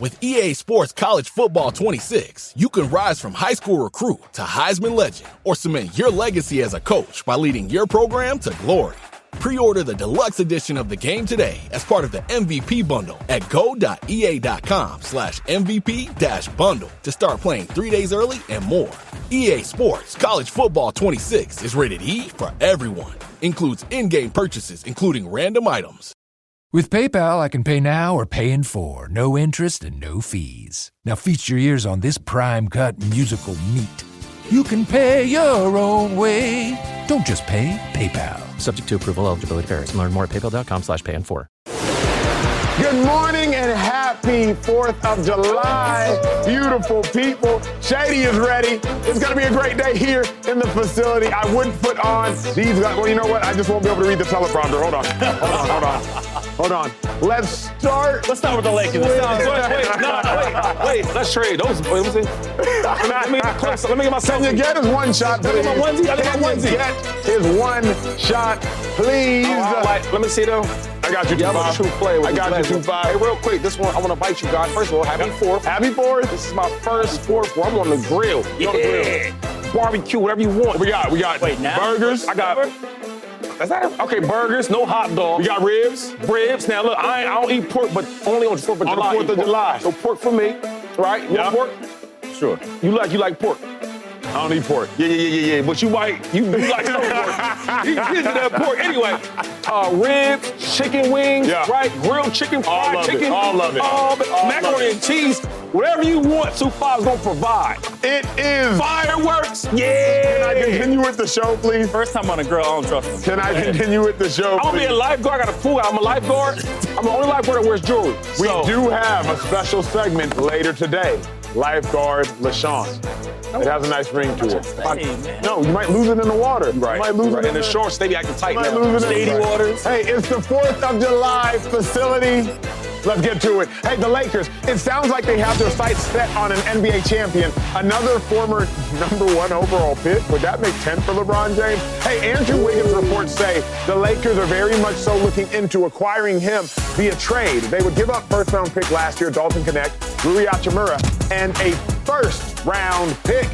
With EA Sports College Football 26, you can rise from high school recruit to Heisman legend or cement your legacy as a coach by leading your program to glory. Pre-order the deluxe edition of the game today as part of the MVP bundle at go.ea.com/MVP-bundle to start playing 3 days early and more. EA Sports College Football 26 is rated E for everyone. Includes in-game purchases, including random items. With PayPal, I can pay now or pay in full. No interest and no fees. Now feast your ears on this prime-cut musical meat. You can pay your own way. Don't just pay, PayPal. Subject to approval, eligibility varies. Learn more at paypal.com/pay-in-4. Good morning and happy 4th of July, beautiful people. Shady is ready. It's going to be a great day here in the facility. I wouldn't put on these, well, you know what? I just won't be able to read the teleprompter. Hold on. Let's start with the Lakers. Wait. Let's trade. Let me get my Can you get his one shot, please? Can you get Get his one shot, please? Let me see though. I got you, 2-5. I'm a true player. I got you, 2-5. Hey, real quick, this one, I want to bite you guys. First of all, happy 4th. Happy 4th. This is my first 4th where I'm on the grill. Yeah. Barbecue, whatever you want. We got Wait, now? burgers. I got... Is that it? Okay, burgers, no hot dogs. We got ribs. Now, look, I don't eat pork, but only on the 4th of July. On the 4th of July. So pork for me, right? You want pork? Sure. You like pork? I don't eat pork. Yeah. But you like some pork. You get to that pork. Anyway, ribs, chicken wings, right? Grilled chicken, fried chicken. All of it. Macaroni and cheese. Whatever you want, 2-5 is going to provide. It is. Fireworks. Yeah. Can I continue with the show, please? First time on a grill, I don't trust him. Can I continue with the show, I'm going to be a lifeguard. I got a pool. I'm a lifeguard. I'm the only lifeguard that wears jewelry. We do have a special segment later today. Lifeguard LaShawn. It has a nice ring to it. No, you might lose it in the water. Right. You might lose it in the shorts. They be acting tight now. Shady waters. Hey, it's the 4th of July facility. Let's get to it. Hey, the Lakers, it sounds like they have their sights set on an NBA champion. Another former #1 overall pick. Would that make 10 for LeBron James? Hey, Andrew Wiggins reports say the Lakers are very much so looking into acquiring him via trade. They would give up first-round pick last year, Dalton Knecht, Rui Hachimura, and a first-round pick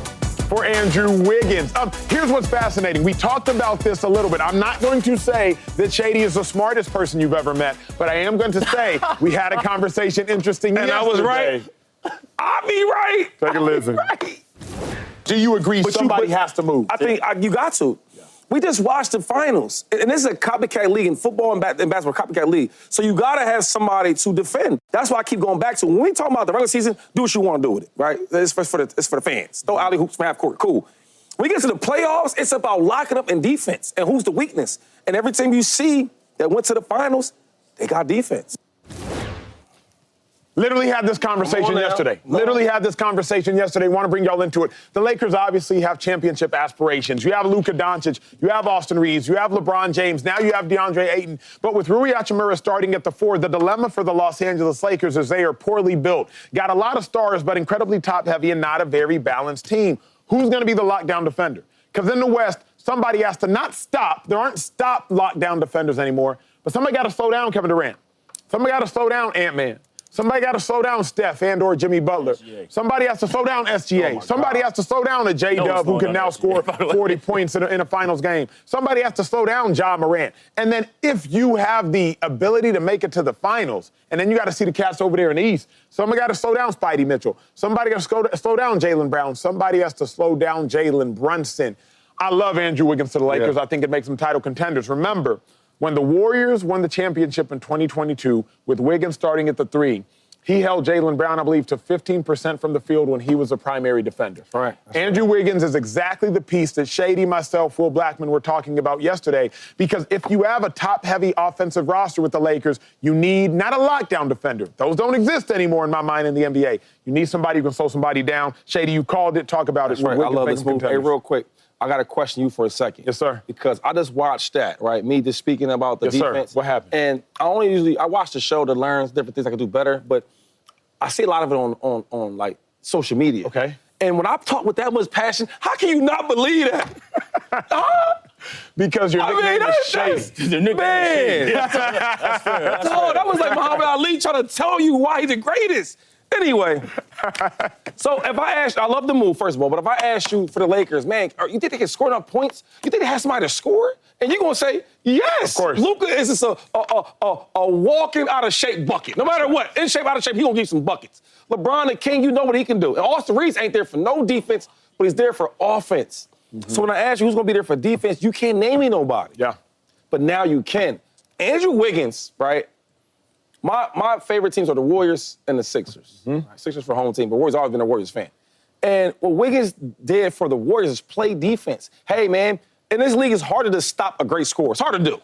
for Andrew Wiggins. Here's what's fascinating. We talked about this a little bit. I'm not going to say that Shady is the smartest person you've ever met, but I am going to say we had a conversation interesting and yesterday. I was right. I'll be right. Take a listen. Right. Do you agree somebody has to move? I think you got to. We just watched the finals. And this is a copycat league in football and basketball, copycat league. So you got to have somebody to defend. That's why I keep going back to when we talk about the regular season, do what you want to do with it, right? It's for the fans. Throw alley hoops from half court, cool. When we get to the playoffs, it's about locking up in defense and who's the weakness. And every team you see that went to the finals, they got defense. Literally had this conversation yesterday. Want to bring y'all into it. The Lakers obviously have championship aspirations. You have Luka Doncic. You have Austin Reeves. You have LeBron James. Now you have DeAndre Ayton. But with Rui Hachimura starting at the 4, the dilemma for the Los Angeles Lakers is they are poorly built. Got a lot of stars, but incredibly top-heavy and not a very balanced team. Who's going to be the lockdown defender? Because in the West, somebody has to not stop. There aren't stop lockdown defenders anymore. But somebody got to slow down Kevin Durant. Somebody got to slow down Ant-Man. Somebody got to slow down Steph and/or Jimmy Butler. Somebody has to slow down SGA. Somebody has to slow down a J-Dub who can now score 40 points in a finals game. Somebody has to slow down Ja Morant. And then if you have the ability to make it to the finals, and then you got to see the Cats over there in the East, somebody got to slow down Spidey Mitchell. Somebody got to slow down Jaylen Brown. Somebody has to slow down Jalen Brunson. I love Andrew Wiggins to the Lakers. I think it makes them title contenders. Remember, when the Warriors won the championship in 2022 with Wiggins starting at the 3, he held Jaylen Brown, I believe, to 15% from the field when he was a primary defender. Right. Andrew Wiggins is exactly the piece that Shady, myself, Will Blackman were talking about yesterday, because if you have a top-heavy offensive roster with the Lakers, you need not a lockdown defender. Those don't exist anymore in my mind in the NBA. You need somebody who can slow somebody down. Shady, you called it. Talk about it. Right. I love this move. Hey, real quick. I got to question you for a second. Yes, sir. Because I just watched that, right? Me just speaking about the defense. Sir. What happened? And I watch the show to learn different things I can do better, but I see a lot of it on like social media. Okay. And when I talk with that much passion, how can you not believe that? Because your nickname is Shady. Man. That's fair. That was like Muhammad Ali trying to tell you why he's the greatest. Anyway, so if I ask, I love the move, first of all, but if I ask you for the Lakers, man, you think they can score enough points? You think they have somebody to score? And you're going to say, yes. Of course. Luka is just a walking out of shape bucket. No matter what, in shape, out of shape, he's going to give you some buckets. LeBron, the king, you know what he can do. And Austin Reeves ain't there for no defense, but he's there for offense. So when I ask you who's going to be there for defense, you can't name me nobody. Yeah. But now you can. Andrew Wiggins, right? My favorite teams are the Warriors and the Sixers. Sixers for home team, but Warriors always been a Warriors fan. And what Wiggins did for the Warriors is play defense. Hey, man, in this league, it's harder to stop a great scorer. It's hard to do.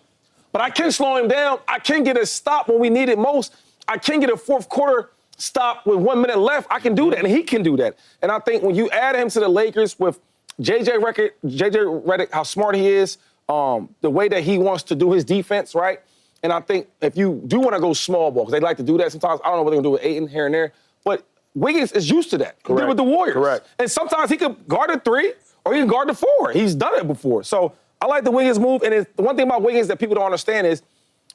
But I can slow him down. I can get a stop when we need it most. I can get a fourth quarter stop with 1 minute left. I can do that, and he can do that. And I think when you add him to the Lakers with JJ Redick, how smart he is, the way that he wants to do his defense, right? And I think if you do want to go small ball, because they like to do that sometimes, I don't know what they're going to do with Ayton here and there, but Wiggins is used to that. He did it with the Warriors. Correct. And sometimes he could guard a 3 or he can guard the 4. He's done it before. So I like the Wiggins move. And the one thing about Wiggins that people don't understand is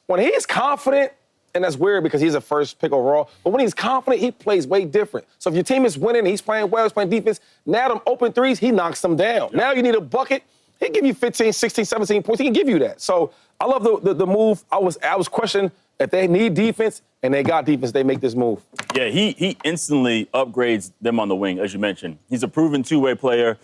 when he's confident, and that's weird because he's a first pick overall, but when he's confident, he plays way different. So if your team is winning, he's playing well, he's playing defense, now them open threes, he knocks them down. Yeah. Now you need a bucket, he'll give you 15, 16, 17 points. He can give you that. So I love the move. I was questioning if they need defense, and they got defense, they make this move. Yeah, he instantly upgrades them on the wing, as you mentioned. He's a proven two-way player.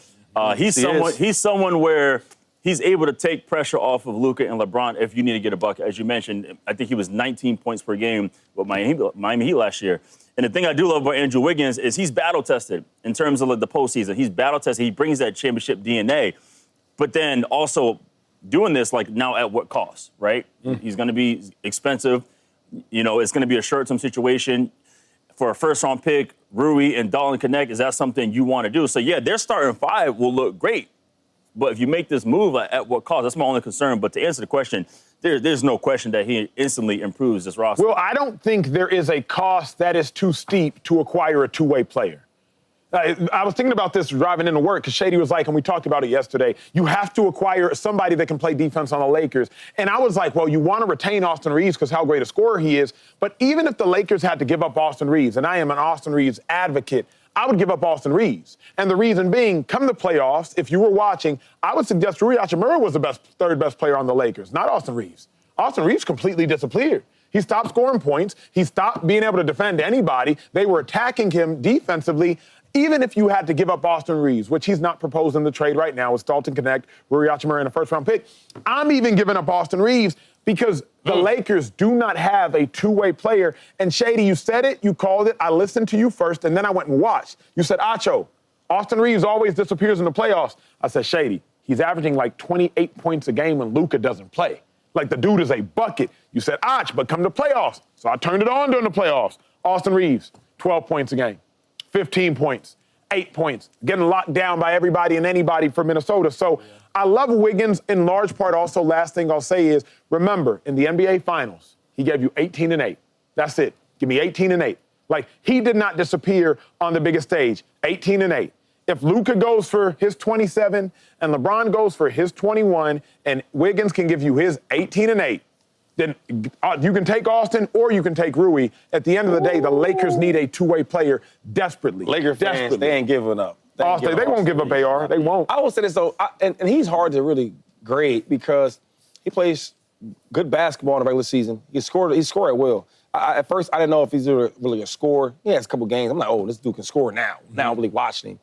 He's someone where he's able to take pressure off of Luka and LeBron if you need to get a bucket. As you mentioned, I think he was 19 points per game with Miami Heat last year. And the thing I do love about Andrew Wiggins is he's battle-tested in terms of the postseason. He's battle-tested. He brings that championship DNA. But then also doing this, now at what cost, right? He's going to be expensive. You know, it's going to be a short-term situation. For a first-round pick, Rui and Dalton Connect, is that something you want to do? So, yeah, their starting 5 will look great. But if you make this move, at what cost? That's my only concern. But to answer the question, there's no question that he instantly improves this roster. Well, I don't think there is a cost that is too steep to acquire a two-way player. I was thinking about this driving into work because Shady was like, and we talked about it yesterday, you have to acquire somebody that can play defense on the Lakers. And I was like, well, you want to retain Austin Reeves because how great a scorer he is. But even if the Lakers had to give up Austin Reeves, and I am an Austin Reeves advocate, I would give up Austin Reeves. And the reason being, come the playoffs, if you were watching, I would suggest Rui Hachimura was the third best player on the Lakers, not Austin Reeves. Austin Reeves completely disappeared. He stopped scoring points. He stopped being able to defend anybody. They were attacking him defensively. Even if you had to give up Austin Reeves, which he's not proposing the trade right now with Dalton Connect, Rui Hachimura, and a first-round pick, I'm even giving up Austin Reeves because the Lakers do not have a two-way player. And, Shady, you said it, you called it, I listened to you first, and then I went and watched. You said, Acho, Austin Reeves always disappears in the playoffs. I said, Shady, he's averaging 28 points a game when Luka doesn't play. The dude is a bucket. You said, Ach, but come to playoffs. So I turned it on during the playoffs. Austin Reeves, 12 points a game. 15 points, 8 points, getting locked down by everybody and anybody for Minnesota. So I love Wiggins in large part. Also, last thing I'll say is, remember, in the NBA Finals, he gave you 18 and 8. That's it. Give me 18 and 8. He did not disappear on the biggest stage. 18 and 8. If Luka goes for his 27 and LeBron goes for his 21 and Wiggins can give you his 18 and 8, then you can take Austin or you can take Rui. At the end of the day, the Lakers need a two-way player desperately. Lakers fans, they ain't giving up. They won't give up AR. They won't. I will say this, though, and he's hard to really grade because he plays good basketball in the regular season. He scored at will. At first, I didn't know if he's really a scorer. He has a couple games. I'm like, oh, this dude can score now. Now I'm really watching him.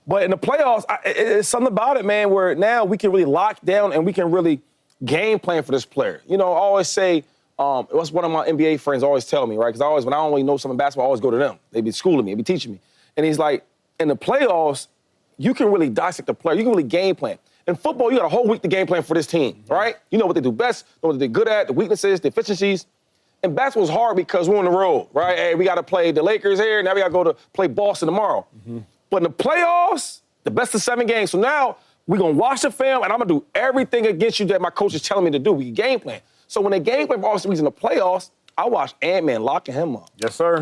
But in the playoffs, it's something about it, man, where now we can really lock down and we can really game plan for this player. You know, I always say, what's one of my NBA friends always tell me, right? Because when I don't really know something basketball, I always go to them. They be schooling me, they be teaching me. And he's like, in the playoffs, you can really dissect the player. You can really game plan. In football, you got a whole week to game plan for this team, right? You know what they do best, know what they're good at, the weaknesses, the efficiencies. And basketball's hard because we're on the road, right? Hey, we got to play the Lakers here. Now we got to go to play Boston tomorrow. But in the playoffs, the best of 7 games. So now we're going to watch the film, and I'm going to do everything against you that my coach is telling me to do. We game plan. So when they game plan for Austin Reeves in the playoffs, I watch Ant-Man locking him up. Yes, sir.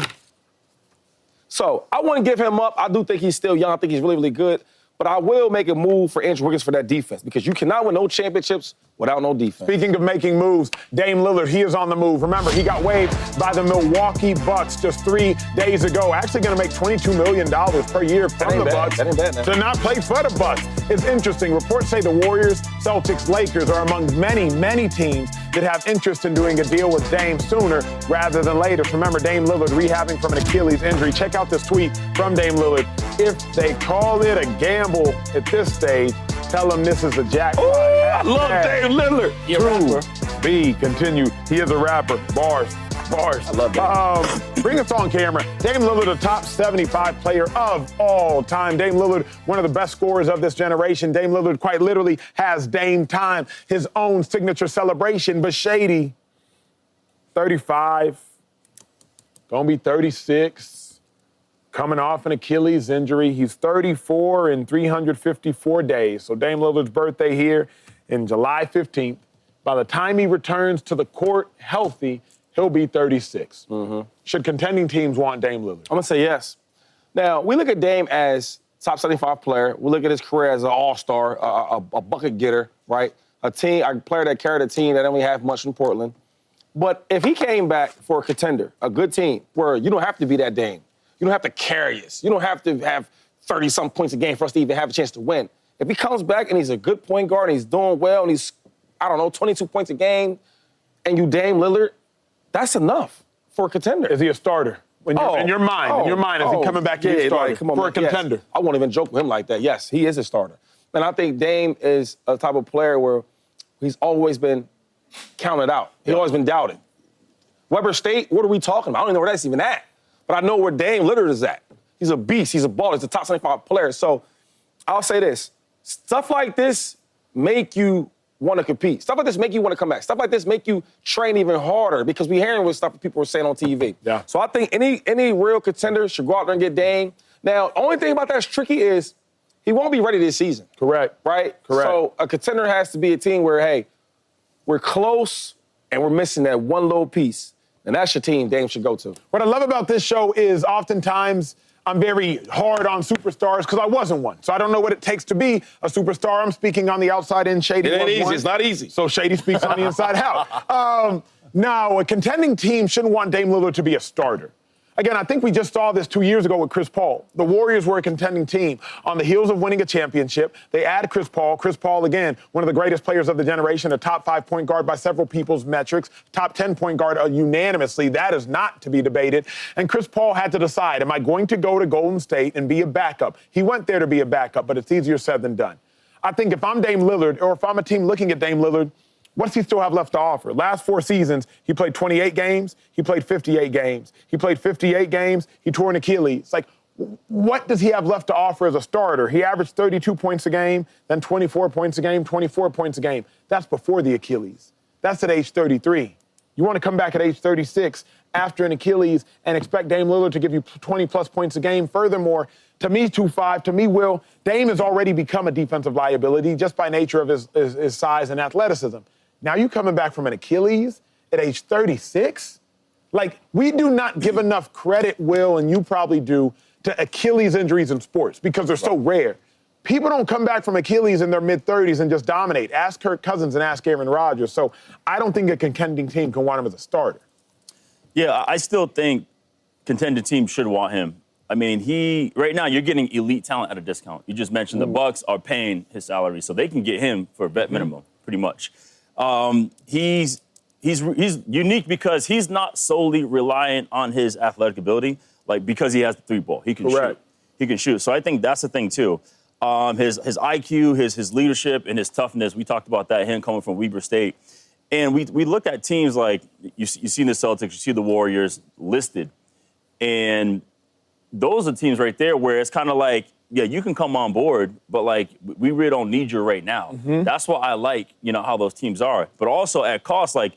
So I want to give him up. I do think he's still young. I think he's really, really good. But I will make a move for Andrew Wiggins for that defense because you cannot win no championships without no defense. Speaking of making moves, Dame Lillard, he is on the move. Remember, he got waived by the Milwaukee Bucks just 3 days ago. Actually going to make $22 million per year from the Bucks to not play for the Bucks. It's interesting. Reports say the Warriors, Celtics, Lakers are among many, many teams that have interest in doing a deal with Dame sooner rather than later. Remember, Dame Lillard rehabbing from an Achilles injury. Check out this tweet from Dame Lillard. If they call it a gamble at this stage, tell them this is a jackpot. I love Dame Lillard. To be continued. He is a rapper. Bars. I love Dame. Bring us on camera. Dame Lillard, a top 75 player of all time. Dame Lillard, one of the best scorers of this generation. Dame Lillard quite literally has Dame time, his own signature celebration. But Shady, 35, gonna be 36, coming off an Achilles injury. He's 34 in 354 days. So Dame Lillard's birthday here in July 15th. By the time he returns to the court healthy, he'll be 36. Should contending teams want Dame Lillard? I'm going to say yes. Now, we look at Dame as top 75 player. We look at his career as an all-star, a bucket getter, right? A player that carried a team that didn't really have much in Portland. But if he came back for a contender, a good team, where you don't have to be that Dame. You don't have to carry us. You don't have to have 30-something points a game for us to even have a chance to win. If he comes back and he's a good point guard and he's doing well and he's, 22 points a game and you Dame Lillard, that's enough for a contender. Is he a starter? In your mind, is he coming back to be a starter for a contender? Yes. I won't even joke with him like that. Yes, he is a starter. And I think Dame is a type of player where he's always been counted out. He's always been doubted. Weber State, what are we talking about? I don't even know where that's even at. But I know where Dame Lillard is at. He's a beast. He's a baller. He's a top 75 player. So I'll say this. Stuff like this make you want to compete. Stuff like this make you want to come back. Stuff like this make you train even harder because we're hearing what stuff people are saying on TV. Yeah. So I think any real contender should go out there and get Dame. Now, the only thing about that's tricky is he won't be ready this season. Correct. Right? Correct. So a contender has to be a team where, hey, we're close and we're missing that one little piece. And that's your team Dame should go to. What I love about this show is oftentimes I'm very hard on superstars because I wasn't one. So I don't know what it takes to be a superstar. I'm speaking on the outside in. Shady. It ain't easy. One. It's not easy. So Shady speaks on the inside out. Now, a contending team shouldn't want Dame Lillard to be a starter. Again, I think we just saw this 2 years ago with Chris Paul. The Warriors were a contending team. On the heels of winning a championship, they add Chris Paul. Chris Paul, again, one of the greatest players of the generation, a top 5 point guard by several people's metrics, top 10 point guard unanimously. That is not to be debated. And Chris Paul had to decide, am I going to go to Golden State and be a backup? He went there to be a backup, but it's easier said than done. I think if I'm Dame Lillard, or if I'm a team looking at Dame Lillard, what's he still have left to offer? Last 4 seasons, he played 28 games, he played 58 games. He played 58 games, he tore an Achilles. Like, what does he have left to offer as a starter? He averaged 32 points a game, then 24 points a game, 24 points a game. That's before the Achilles. That's at age 33. You want to come back at age 36 after an Achilles and expect Dame Lillard to give you 20-plus points a game. Furthermore, to me, 2-5, to me, Will, Dame has already become a defensive liability just by nature of his size and athleticism. Now you coming back from an Achilles at age 36? Like, we do not give enough credit, Will, and you probably do, to Achilles injuries in sports because they're so rare. People don't come back from Achilles in their mid-30s and just dominate. Ask Kirk Cousins and ask Aaron Rodgers. So I don't think a contending team can want him as a starter. Yeah, I still think contending teams should want him. I mean, right now you're getting elite talent at a discount. You just mentioned the Bucks are paying his salary, so they can get him for a vet minimum, pretty much. He's unique because he's not solely reliant on his athletic ability, like because he has the 3-ball. He can shoot. He can shoot. So I think that's the thing too. His IQ, his leadership, and his toughness. We talked about that, him coming from Weber State. And we looked at teams like, you see the Celtics, you see the Warriors listed. And those are teams right there where it's kind of like, yeah, you can come on board, but, like, we really don't need you right now. That's what I like, how those teams are. But also at cost, like,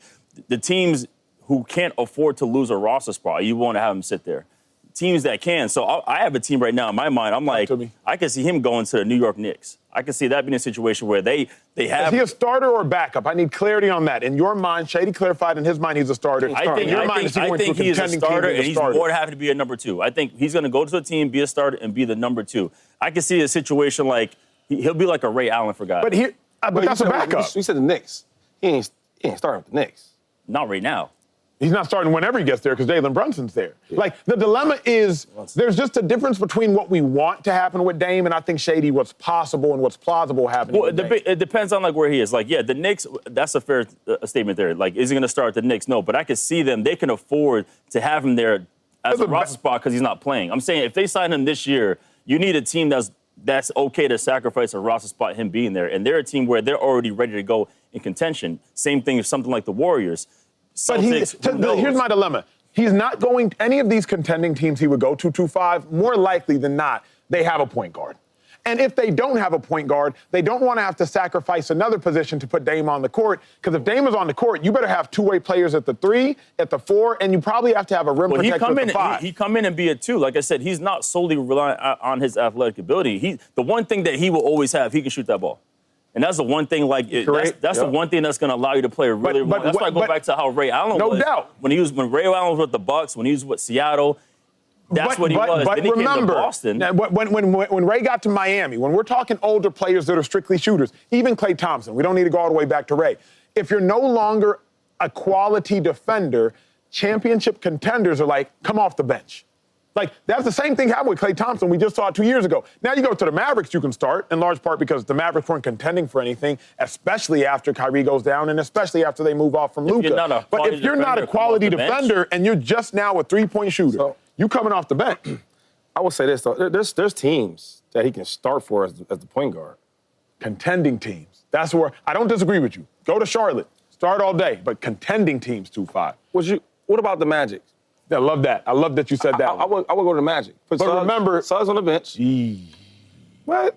the teams who can't afford to lose a roster spot, you want to have them sit there. teams that can. So I have a team right now in my mind. I'm like, I can see him going to the New York Knicks. I can see that being a situation where they have. Is he a starter or a backup? I need clarity on that. In your mind, Shady clarified in his mind he's a starter. I think he's a starter, and he's more than happy to be a number 2. I think he's going to go to a team, be a starter, and be the number 2. I can see a situation like he'll be like a Ray Allen for guys. But that's a backup. You said the Knicks. He ain't starting with the Knicks. Not right now. He's not starting whenever he gets there because Jalen Brunson's there. Yeah. Like, the dilemma is there's just a difference between what we want to happen with Dame and I think, Shady, what's possible and what's plausible happening with Dame. It depends on, like, where he is. Like, yeah, the Knicks, that's a fair statement there. Like, is he going to start the Knicks? No, but I could see them. They can afford to have him there as a roster spot because he's not playing. I'm saying if they sign him this year, you need a team that's okay to sacrifice a roster spot, him being there. And they're a team where they're already ready to go in contention. Same thing with something like the Warriors. But here's my dilemma. He's not going any of these contending teams he would go to 2-5. More likely than not, they have a point guard. And if they don't have a point guard, they don't want to have to sacrifice another position to put Dame on the court. Because if Dame is on the court, you better have two-way players at the 3, at the 4, and you probably have to have a rim protector at the 5. He come in and be a 2. Like I said, he's not solely relying on his athletic ability. The one thing that he will always have, he can shoot that ball. And that's the one thing, that's the one thing that's going to allow you to play really well. That's why I go back to how Ray Allen was. No doubt. When Ray Allen was with the Bucks, when he was with Seattle, that's what he was. But then he remember, came to Boston. When Ray got to Miami, when we're talking older players that are strictly shooters, even Klay Thompson, we don't need to go all the way back to Ray. If you're no longer a quality defender, championship contenders are like, come off the bench. Like, that's the same thing happened with Klay Thompson. We just saw it 2 years ago. Now you go to the Mavericks, you can start, in large part because the Mavericks weren't contending for anything, especially after Kyrie goes down and especially after they move off from Luka. But if you're not a quality defender and you're just now a three-point shooter, you coming off the bench. I will say this, though. There's teams that he can start for as the point guard. Contending teams. That's where I don't disagree with you. Go to Charlotte. Start all day. But contending teams, 2-5. What about the Magic? I love that. I love that you said that. I would go to the Magic. But remember, Suggs on the bench. What?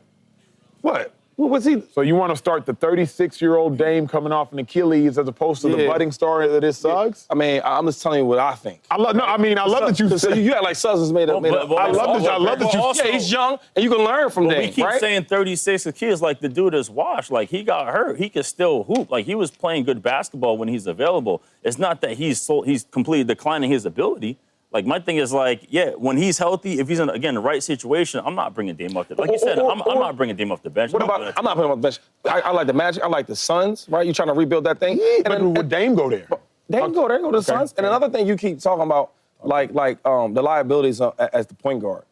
What was he? So you want to start the 36-year-old Dame coming off an Achilles as opposed to the budding star that is Suggs? I mean, I'm just telling you what I think. I love that you said. You act like Suggs has made up. I love that you. Yeah, he's young and you can learn from Dame. We keep saying 36 Achilles like the dude is washed. Like he got hurt, he can still hoop. Like he was playing good basketball when he's available. It's not that he's completely declining his ability. Like, my thing is, like, yeah, when he's healthy, if he's in, again, the right situation, I'm not bringing Dame off the bench. Like you said, I'm not bringing Dame off the bench. I'm not putting him off the bench. I like the Magic. I like the Suns, right? You're trying to rebuild that thing. Yeah, but would Dame go there? Dame go there, go to the Suns. And another thing you keep talking about, like the liabilities as the point guard.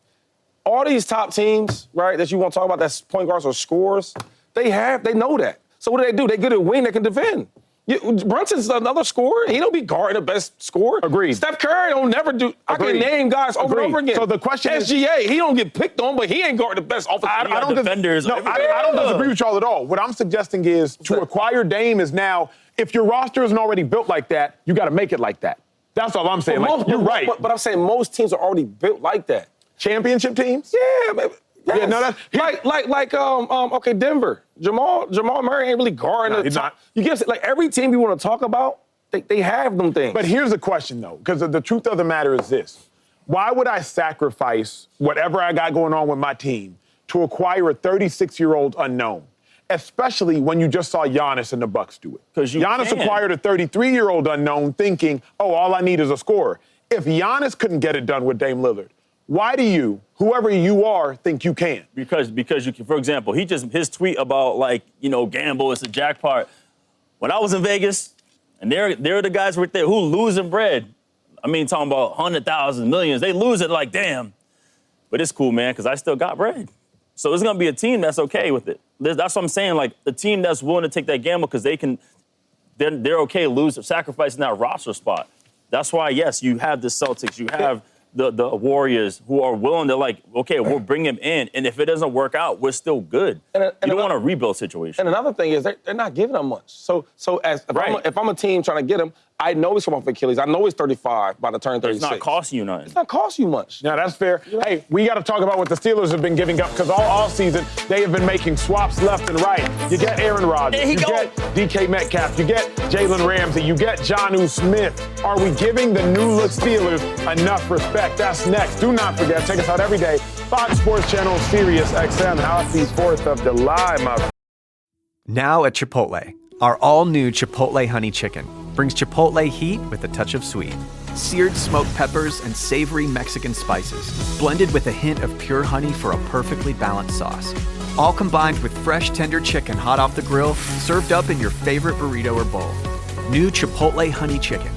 All these top teams, right, that you want to talk about, that's point guards or scorers, they know that. So what do? They get a wing that can defend. Brunson's another scorer. He don't be guarding the best scorer. Agreed. Steph Curry don't never do. Agreed. I can name guys over and over again. So the question is, SGA, he don't get picked on, but he ain't guarding the best offensive. I don't disagree with y'all at all. What I'm suggesting is to acquire Dame is now, if your roster isn't already built like that, you got to make it like that. That's all I'm saying. You're right. But I'm saying most teams are already built like that. Championship teams? Yeah, maybe. Yes. Yeah, no, that's okay, Denver. Jamal Murray ain't really guarding. He's not. You get like every team you want to talk about, they have them things. But here's the question though, because the truth of the matter is this: why would I sacrifice whatever I got going on with my team to acquire a 36-year-old unknown? Especially when you just saw Giannis and the Bucks do it. Because Giannis acquired a 33-year-old unknown, thinking, "Oh, all I need is a scorer." If Giannis couldn't get it done with Dame Lillard, why do you, whoever you are, think you can? Because you can, for example, his tweet about gamble, it's a jackpot. When I was in Vegas, and they're the guys right there who losing bread. I mean, talking about 100,000, millions. They lose it like, damn. But it's cool, man, because I still got bread. So it's gonna be a team that's okay with it. That's what I'm saying. Like the team that's willing to take that gamble because they're okay sacrificing that roster spot. That's why, yes, you have the Celtics, you have the Warriors who are willing to, like, okay, we'll bring him in, and if it doesn't work out, we're still good. You don't want a rebuild situation. And another thing is they're not giving him much. So if I'm a team trying to get him, I know he's coming off Achilles. I know he's 35 by the turn 36. It's not costing you nothing. It's not costing you much. Yeah, that's fair. Hey, we got to talk about what the Steelers have been giving up because all season they have been making swaps left and right. You get Aaron Rodgers, you get DK Metcalf, you get Jalen Ramsey. You get Jonnu Smith. Are we giving the new look Steelers enough respect? That's next. Do not forget, check us out every day. Fox Sports Channel, Sirius XM. Happy 4th of July, my friend. Now at Chipotle, our all-new Chipotle Honey Chicken brings Chipotle heat with a touch of sweet. Seared smoked peppers and savory Mexican spices, blended with a hint of pure honey for a perfectly balanced sauce. All combined with fresh, tender chicken hot off the grill, served up in your favorite burrito or bowl. New Chipotle Honey Chicken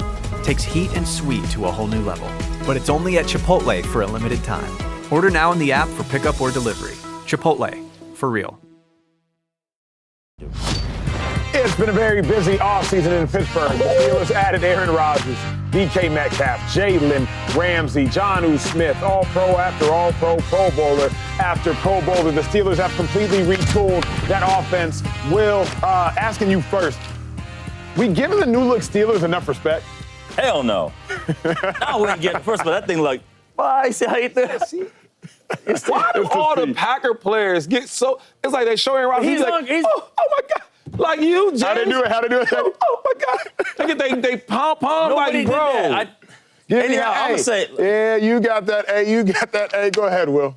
takes heat and sweet to a whole new level. But it's only at Chipotle for a limited time. Order now in the app for pickup or delivery. Chipotle, for real. It's been a very busy offseason in Pittsburgh. The Steelers added Aaron Rodgers, DK Metcalf, Jalen Ramsey, Jonnu Smith, All-Pro after All-Pro, Pro Bowler after Pro Bowler. The Steelers have completely retooled that offense. Will, asking you first, we giving the new look Steelers enough respect? Hell no. I wouldn't get, first of all, that thing like, why? See how you think? Why do all the Packer players get so? It's like they show Aaron Rodgers. He's like, oh my God. Like you, James. How they do it? Oh my God. Look at they pom like, bro. Anyhow, I'm going to say. Yeah, you got that A. Hey, go ahead, Will.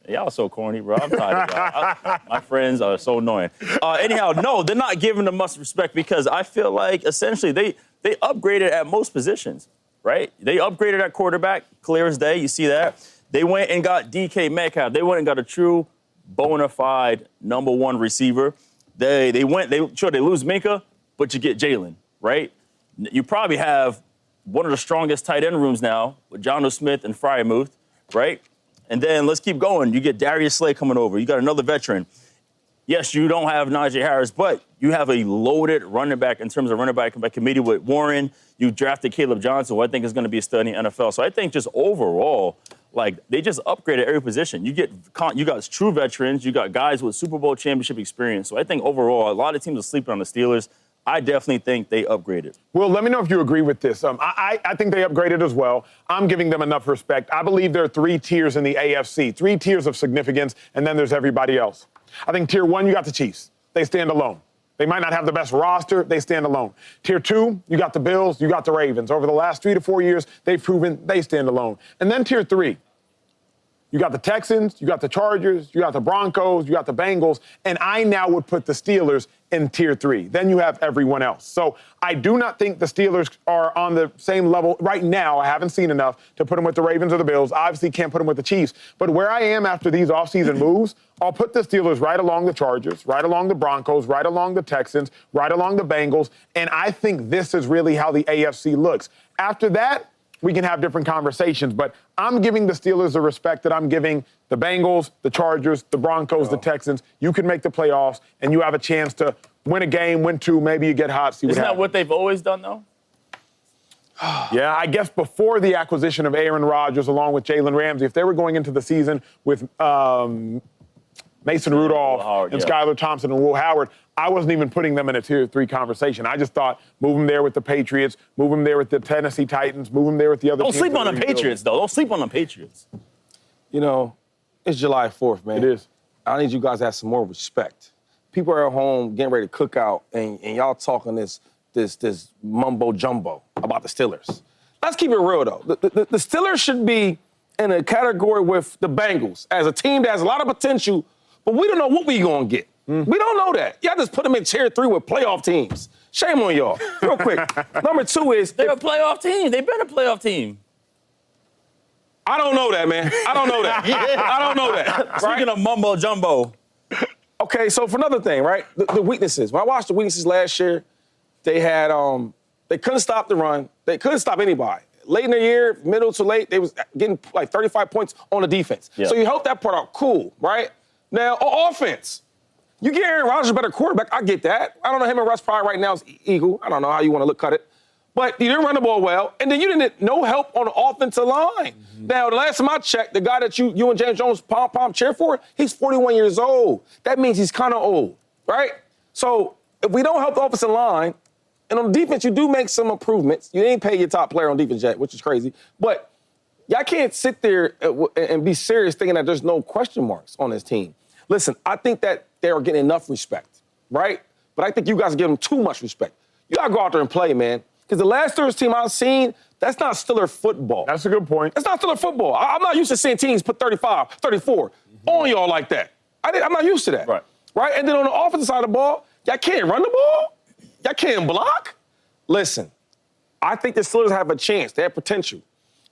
Y'all so corny, bro. I'm tired of y'all. My friends are so annoying. Anyhow, no, they're not giving them much respect because I feel like essentially they upgraded at most positions, right? They upgraded at quarterback, clear as day. You see that. They went and got DK Metcalf. They went and got a true bona fide number one receiver. They lose Minka, but you get Jalen, right? You probably have one of the strongest tight end rooms now with Jonnu Smith and Freiermuth, right? And then let's keep going. You get Darius Slay coming over. You got another veteran. Yes, you don't have Najee Harris, but you have a loaded running back in terms of running back committee with Warren. You drafted Caleb Johnson, who I think is going to be a stud in the NFL. So I think just overall, like, they just upgraded every position. You got true veterans. You got guys with Super Bowl championship experience. So I think overall, a lot of teams are sleeping on the Steelers. I definitely think they upgraded. Well, let me know if you agree with this. I think they upgraded as well. I'm giving them enough respect. I believe there are 3 tiers in the AFC, 3 tiers of significance, and then there's everybody else. I think tier 1, you got the Chiefs. They stand alone. They might not have the best roster. They stand alone. Tier 2, you got the Bills, you got the Ravens. Over the last 3 to 4 years, they've proven they stand alone. And then tier 3, you got the Texans, you got the Chargers, you got the Broncos, you got the Bengals, and I now would put the Steelers in tier 3. Then you have everyone else. So I do not think the Steelers are on the same level right now. I haven't seen enough to put them with the Ravens or the Bills. Obviously can't put them with the Chiefs. But where I am after these offseason moves, I'll put the Steelers right along the Chargers, right along the Broncos, right along the Texans, right along the Bengals, and I think this is really how the AFC looks. After that, we can have different conversations, but I'm giving the Steelers the respect that I'm giving the Bengals, the Chargers, the Broncos, the Texans. You can make the playoffs, and you have a chance to win a game, win 2, maybe you get hot, see what happens. Isn't that what they've always done, though? Yeah, I guess before the acquisition of Aaron Rodgers along with Jalen Ramsey, if they were going into the season with Mason Rudolph and Skylar Thompson and Will Howard, I wasn't even putting them in a tier 3 conversation. I just thought, move them there with the Patriots, move them there with the Tennessee Titans, move them there with the other teams. Don't sleep on the Patriots, though. Don't sleep on the Patriots. You know, it's July 4th, man. It is. I need you guys to have some more respect. People are at home getting ready to cook out, and y'all talking this mumbo jumbo about the Steelers. Let's keep it real, though. The Steelers should be in a category with the Bengals as a team that has a lot of potential, but we don't know what we're going to get. We don't know that. Y'all just put them in tier 3 with playoff teams. Shame on y'all. Real quick. Number 2 is... They're a playoff team. They've been a playoff team. I don't know that, man. I don't know that. I don't know that. Right? Speaking of mumbo jumbo. Okay, so for another thing, right? The weaknesses. When I watched the weaknesses last year, they had they couldn't stop the run. They couldn't stop anybody. Late in the year, middle to late, they was getting like 35 points on the defense. Yep. So you helped that part out. Cool, right? Now, offense. You get Aaron Rodgers a better quarterback. I get that. I don't know, him and Russ probably right now is equal. I don't know how you want to cut it. But you didn't run the ball well, and then you didn't no help on the offensive line. Now, the last time I checked, the guy that you and James Jones pom cheer for, he's 41 years old. That means he's kind of old, right? So if we don't help the offensive line, and on defense, you do make some improvements. You ain't pay your top player on defense yet, which is crazy. But y'all can't sit there and be serious thinking that there's no question marks on this team. Listen, I think that they are getting enough respect, right? But I think you guys give them too much respect. You got to go out there and play, man. Because the last Steelers team I've seen, that's not Steelers football. That's a good point. That's not Steelers football. I'm not used to seeing teams put 35, 34 on y'all like that. I'm not used to that. Right? And then on the offensive side of the ball, y'all can't run the ball? Y'all can't block? Listen, I think the Steelers have a chance. They have potential.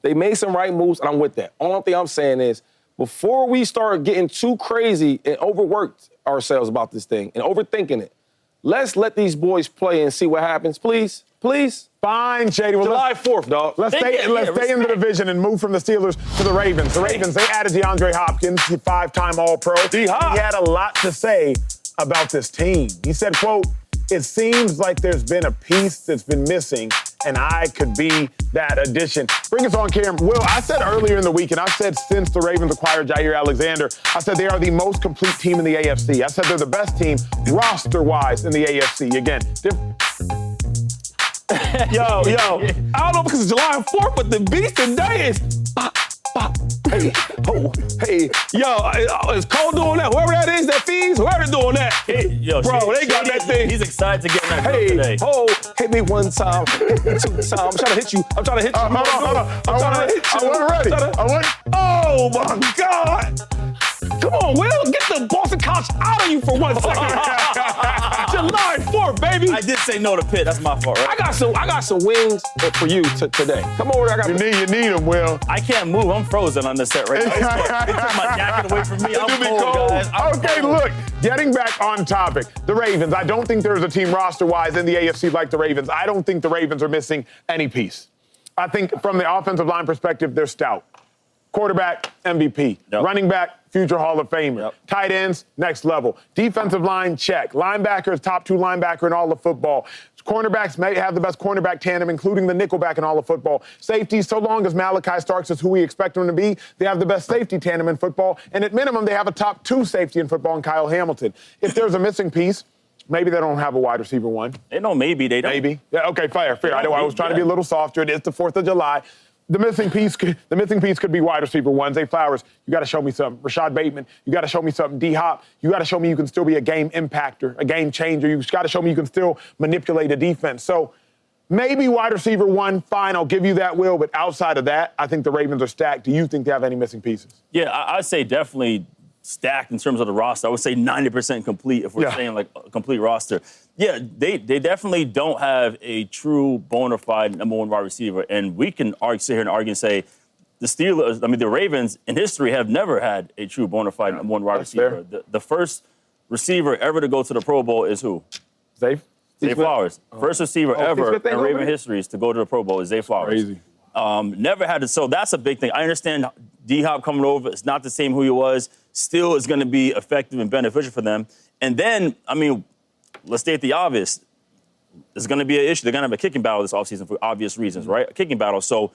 They made some right moves, and I'm with that. Only thing I'm saying is, before we start getting too crazy and overworked ourselves about this thing and overthinking it, let's let these boys play and see what happens, please. Please. Fine, Shady. Well, July 4th, dog. Let's stay in the division and move from the Steelers to the Ravens. The Ravens, they added DeAndre Hopkins, the 5-time All-Pro. He had a lot to say about this team. He said, quote, "It seems like there's been a piece that's been missing, and I could be that addition." Bring us on, Cam. Will, I said earlier in the week, and I said since the Ravens acquired Jair Alexander, I said they are the most complete team in the AFC. I said they're the best team roster-wise in the AFC. Again, Yo, I don't know because it's July 4th, but the beat today is hey, hey. Yo, is Cole doing that? Whoever that is, that feeds, whoever's doing that. Yo, bro, they got that thing. He's excited to get in that girl today. Hit me one time, hit me 2 times. I'm trying to hit you. I'm trying to hit you. Hold on. I wasn't ready. Oh, my God. Come on, Will. Get the Boston College out of you for 1 second. July 4th, baby. I did say no to Pitt. That's my fault, right? I got some wings for you today. Come over there. You need them, Will. I can't move. I'm frozen on this set right now. They took my jacket away from me. I'm cold, guys. Okay, look, getting back on topic. The Ravens, I don't think there's a team roster-wise in the AFC like the Ravens. I don't think the Ravens are missing any piece. I think from the offensive line perspective, they're stout. Quarterback, MVP. Yep. Running back, future Hall of Famer. Yep. Tight ends, next level. Defensive line, check. Linebackers, top 2 linebacker in all of football. Cornerbacks may have the best cornerback tandem, including the nickelback in all of football. Safeties, so long as Malachi Starks is who we expect him to be, they have the best safety tandem in football. And at minimum, they have a top 2 safety in football in Kyle Hamilton. If there's a missing piece, maybe they don't have a wide receiver one. They don't, maybe they don't. Maybe. Yeah, okay, fair. I was trying to be a little softer. It is the 4th of July. The missing piece could be wide receiver one. Zay Flowers, you got to show me something. Rashad Bateman, you got to show me something. D-Hop, you got to show me you can still be a game impactor, a game changer. You got to show me you can still manipulate a defense. So maybe wide receiver one, fine, I'll give you that, Will. But outside of that, I think the Ravens are stacked. Do you think they have any missing pieces? Yeah, I'd say definitely stacked in terms of the roster. I would say 90% complete if we're saying like a complete roster. Yeah, they definitely don't have a true bona fide number 1 wide receiver. And we can sit here and argue and say the Ravens in history have never had a true bona fide number 1 wide receiver. The first receiver ever to go to the Pro Bowl is who? Zay Flowers. First receiver ever in Raven history to go to the Pro Bowl is Zay Flowers. Crazy. Never had it. So that's a big thing. I understand D-Hop coming over. It's not the same who he was. Still is going to be effective and beneficial for them. And then, let's state the obvious. There's going to be an issue. They're going to have a kicking battle this offseason for obvious reasons, right? A kicking battle. So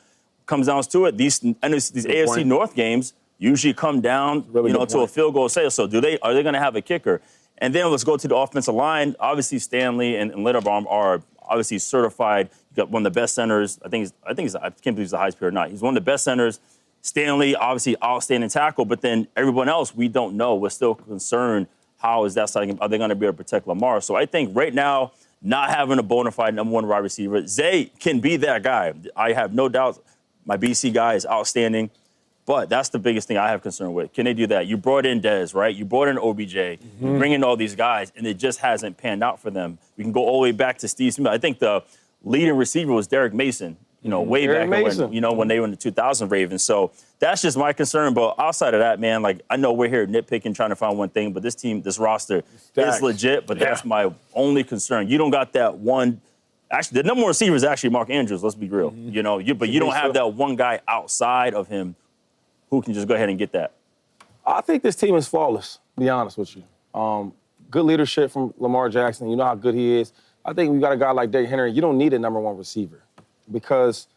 comes down to it. These AFC North games usually come down, to a field goal sale. So are they going to have a kicker? And then let's go to the offensive line. Obviously, Stanley and Linderbaum are obviously certified. You got one of the best centers. I can't believe he's the highest paid or not. He's one of the best centers. Stanley, obviously, outstanding tackle. But then everyone else, we don't know. We're still concerned. How is that starting? Are they going to be able to protect Lamar? So I think right now, not having a bona fide number 1 wide receiver, Zay can be that guy. I have no doubt. My BC guy is outstanding. But that's the biggest thing I have concern with. Can they do that? You brought in Dez, right? You brought in OBJ. You bring in all these guys, and it just hasn't panned out for them. We can go all the way back to Steve Smith. I think the leading receiver was Derek Mason, way back when they were in the 2000 Ravens. So that's just my concern. But outside of that, man, I know we're here nitpicking, trying to find one thing, but this team, this roster is legit, but that's my only concern. You don't got that one. Actually, the number 1 receiver is actually Mark Andrews, let's be real. But you don't have that one guy outside of him who can just go ahead and get that. I think this team is flawless, to be honest with you. Good leadership from Lamar Jackson. You know how good he is. I think we got a guy like Derrick Henry. You don't need a number 1 receiver because,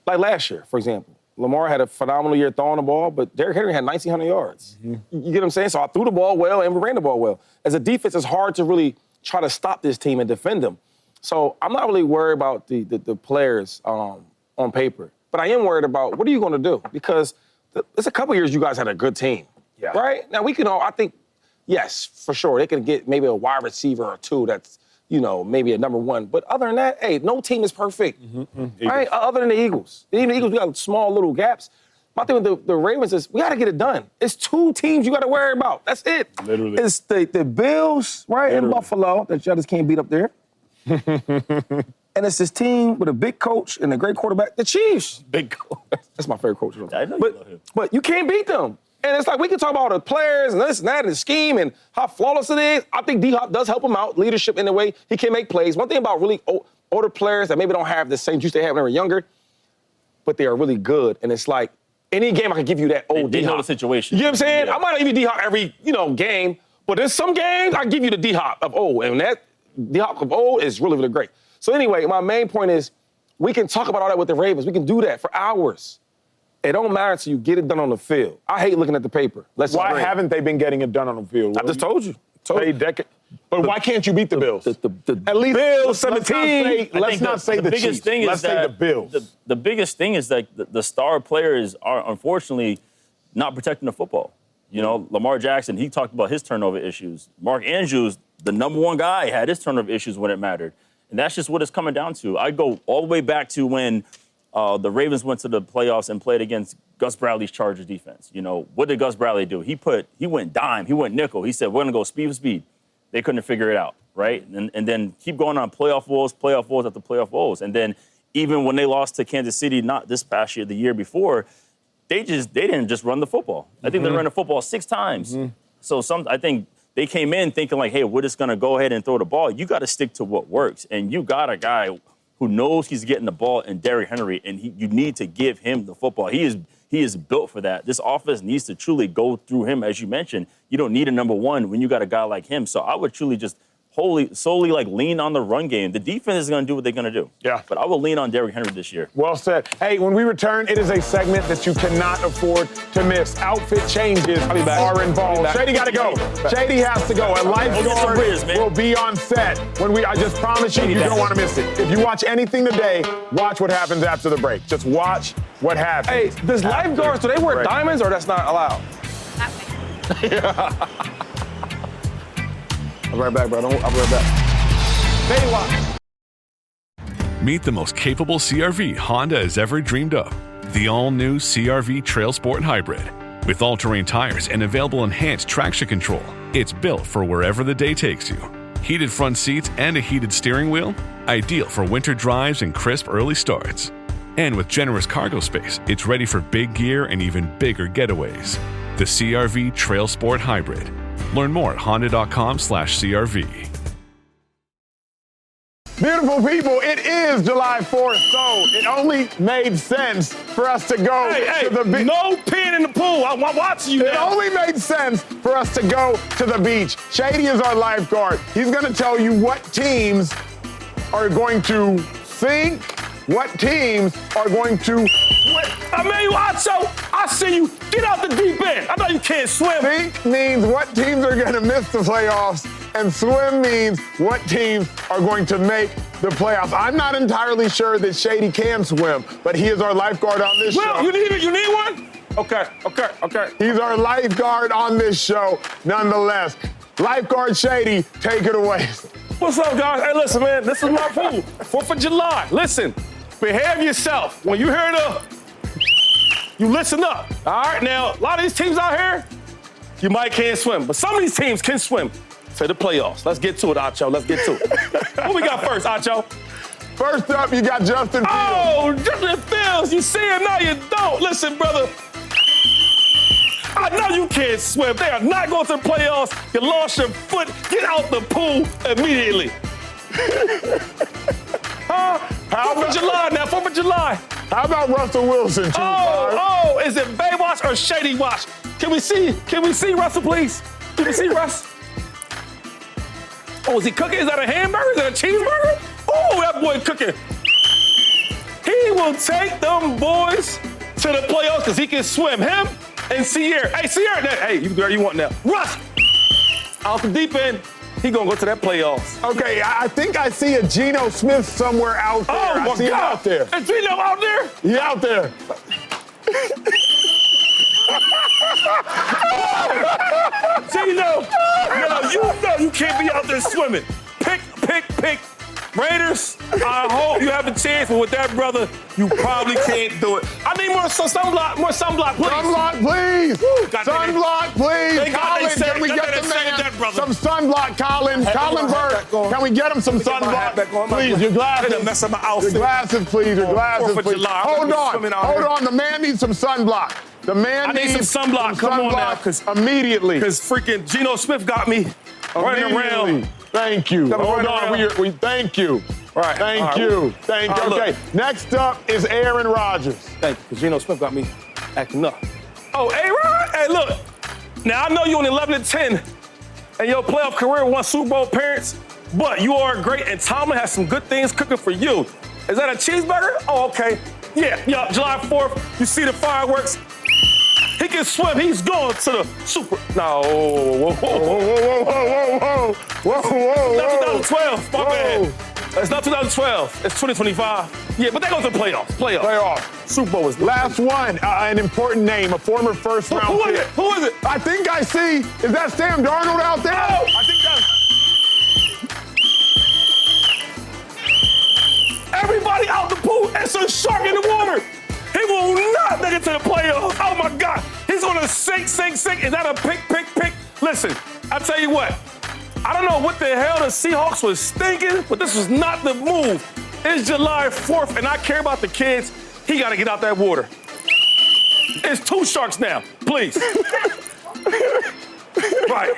like last year, for example, Lamar had a phenomenal year throwing the ball, but Derrick Henry had 1,900 yards. You get what I'm saying? So I threw the ball well and we ran the ball well. As a defense, it's hard to really try to stop this team and defend them. So I'm not really worried about the players on paper. But I am worried about what are you going to do? Because it's a couple years you guys had a good team, right? Now, we can all, I think, yes, for sure, they can get maybe a wide receiver or 2 that's, maybe a number one. But other than that, hey, no team is perfect. Right? Other than the Eagles. Even the Eagles, we got small little gaps. My thing with the Ravens is we got to get it done. It's 2 teams you got to worry about. That's it. Literally. It's the Bills, right, in Buffalo that y'all just can't beat up there. And it's this team with a big coach and a great quarterback, the Chiefs. Big coach. That's my favorite coach. I know you love him. But you can't beat them. And it's like we can talk about the players and this and that and the scheme and how flawless it is. I think D-Hop does help him out, leadership in the way he can make plays. One thing about really older players that maybe don't have the same juice they had when they were younger, but they are really good. And it's like, any game I can give you that old D-Hop. They know the situation. You know what I'm saying? Yeah. I might not give you D-Hop every, game, but there's some games I give you the D-Hop of old. And that D-Hop of old is really, really great. So anyway, my main point is we can talk about all that with the Ravens. We can do that for hours. It don't matter until you get it done on the field. I hate looking at the paper. Why haven't they been getting it done on the field? I just told you. But why can't you beat the Bills? At least Bills 17. Let's not say the Chiefs. Let's say the Bills. The biggest thing is that the star players are unfortunately not protecting the football. Lamar Jackson, he talked about his turnover issues. Mark Andrews, the number one guy, had his turnover issues when it mattered. And that's just what it's coming down to. I go all the way back to when the Ravens went to the playoffs and played against Gus Bradley's Chargers defense. What did Gus Bradley do? He went dime, he went nickel. He said, we're going to go speed for speed. They couldn't figure it out, right? And then keep going on playoff woes after playoff woes. And then even when they lost to Kansas City, not this past year, the year before, they didn't just run the football. I think they ran the football 6 times. So I think they came in thinking like, hey, we're just going to go ahead and throw the ball. You got to stick to what works. And you got a guy who knows he's getting the ball in Derrick Henry, and you need to give him the football. He is built for that. This offense needs to truly go through him, as you mentioned. You don't need a number one when you got a guy like him. So I would truly just solely lean on the run game. The defense is going to do what they're going to do. Yeah. But I will lean on Derrick Henry this year. Well said. Hey, when we return, it is a segment that you cannot afford to miss. Outfit changes are involved. Shady got to go. Shady has to go. A lifeguard will be on set. I just promise you, you're going to want to miss it. If you watch anything today, watch what happens after the break. Just watch what happens. Hey, does lifeguards, do they wear diamonds or that's not allowed? I'll be right back, bro. I'll be right back. Baby watch. Meet the most capable CR-V Honda has ever dreamed of. The all-new CR-V Trail Sport Hybrid. With all-terrain tires and available enhanced traction control, it's built for wherever the day takes you. Heated front seats and a heated steering wheel, ideal for winter drives and crisp early starts. And with generous cargo space, it's ready for big gear and even bigger getaways. The CR-V Trail Sport Hybrid. Learn more at honda.com/CRV. Beautiful people, it is July 4th, so it only made sense for us to go to the beach. No pin in the pool. I'm watching you now. It only made sense for us to go to the beach. Shady is our lifeguard. He's going to tell you what teams are going to sink, what teams are going to swim. I see you. Get out the deep end. I know you can't swim. Sink means what teams are going to miss the playoffs, and swim means what teams are going to make the playoffs. I'm not entirely sure that Shady can swim, but he is our lifeguard on this show. You need one? Okay. He's our lifeguard on this show, nonetheless. Lifeguard Shady, take it away. What's up, guys? Hey, listen, man, this is my pool. 4th of July. Listen, behave yourself. When you hear you listen up. All right, now, a lot of these teams out here, you might can't swim, but some of these teams can swim. To the playoffs. Let's get to it, Acho. Let's get to it. What we got first, Acho? First up, you got Justin Fields. Oh, Justin Fields. You see him now, you don't. Listen, brother. I know you can't swim. They are not going to the playoffs. You lost your foot. Get out the pool immediately. 4th of July now, 4th of July. How about Russell Wilson, too? Is it Baywatch or Shady Watch? Can we see Russell, please? Can we see Russ? Oh, is he cooking? Is that a hamburger? Is that a cheeseburger? Oh, that boy cooking. He will take them boys to the playoffs because he can swim. Him and Sierra. Hey, Sierra. Hey, you girl, you want now. Russ, out the deep end. He gonna go to that playoffs. Okay, I think I see a Geno Smith somewhere out there. Oh, my God. Him out there. Is Geno out there? He out there. Geno, you know you can't be out there swimming. Pick pick Raiders. I hope you have a chance, but with that, brother, you probably can't do it. I need more sunblock, please. Sunblock, please. Sunblock, please. Colin, can we get the man some sunblock, Colin? Colin Burke, can we get him some sunblock? Please, your glasses. Mess up my outfit. Your glasses, please. Your glasses, please. Hold on. The man needs some sunblock. The man needs some sunblock. Come on now, because immediately. Because freaking Geno Smith got me running around. Thank you. Hold on. We thank you. All right. Thank you. Okay. Next up is Aaron Rodgers. Thank you, because Geno Smith got me acting up. Oh, A-Rod? Hey, look. Now, I know you're on 11-10, and your playoff career won Super Bowl appearance, but you are great, and Tomlin has some good things cooking for you. Is that a cheeseburger? Oh, okay. Yeah, July 4th, you see the fireworks. He can swim. He's going to the Super. No. Whoa. Not 2012. My bad. It's not 2012. It's 2025. Yeah, but that goes to playoffs. Playoffs. Super Bowl is last one. An important name, a former first-round pick. Who is it? I think I see. Is that Sam Darnold out there? Oh. I think that's. Everybody out the pool. It's a shark in the water. He will not make it to the playoffs. Oh, my God. He's going to sink. Is that a pick? Listen, I tell you what. I don't know what the hell the Seahawks was thinking, but this was not the move. It's July 4th, and I care about the kids. He got to get out that water. It's 2 sharks now. Please. Right.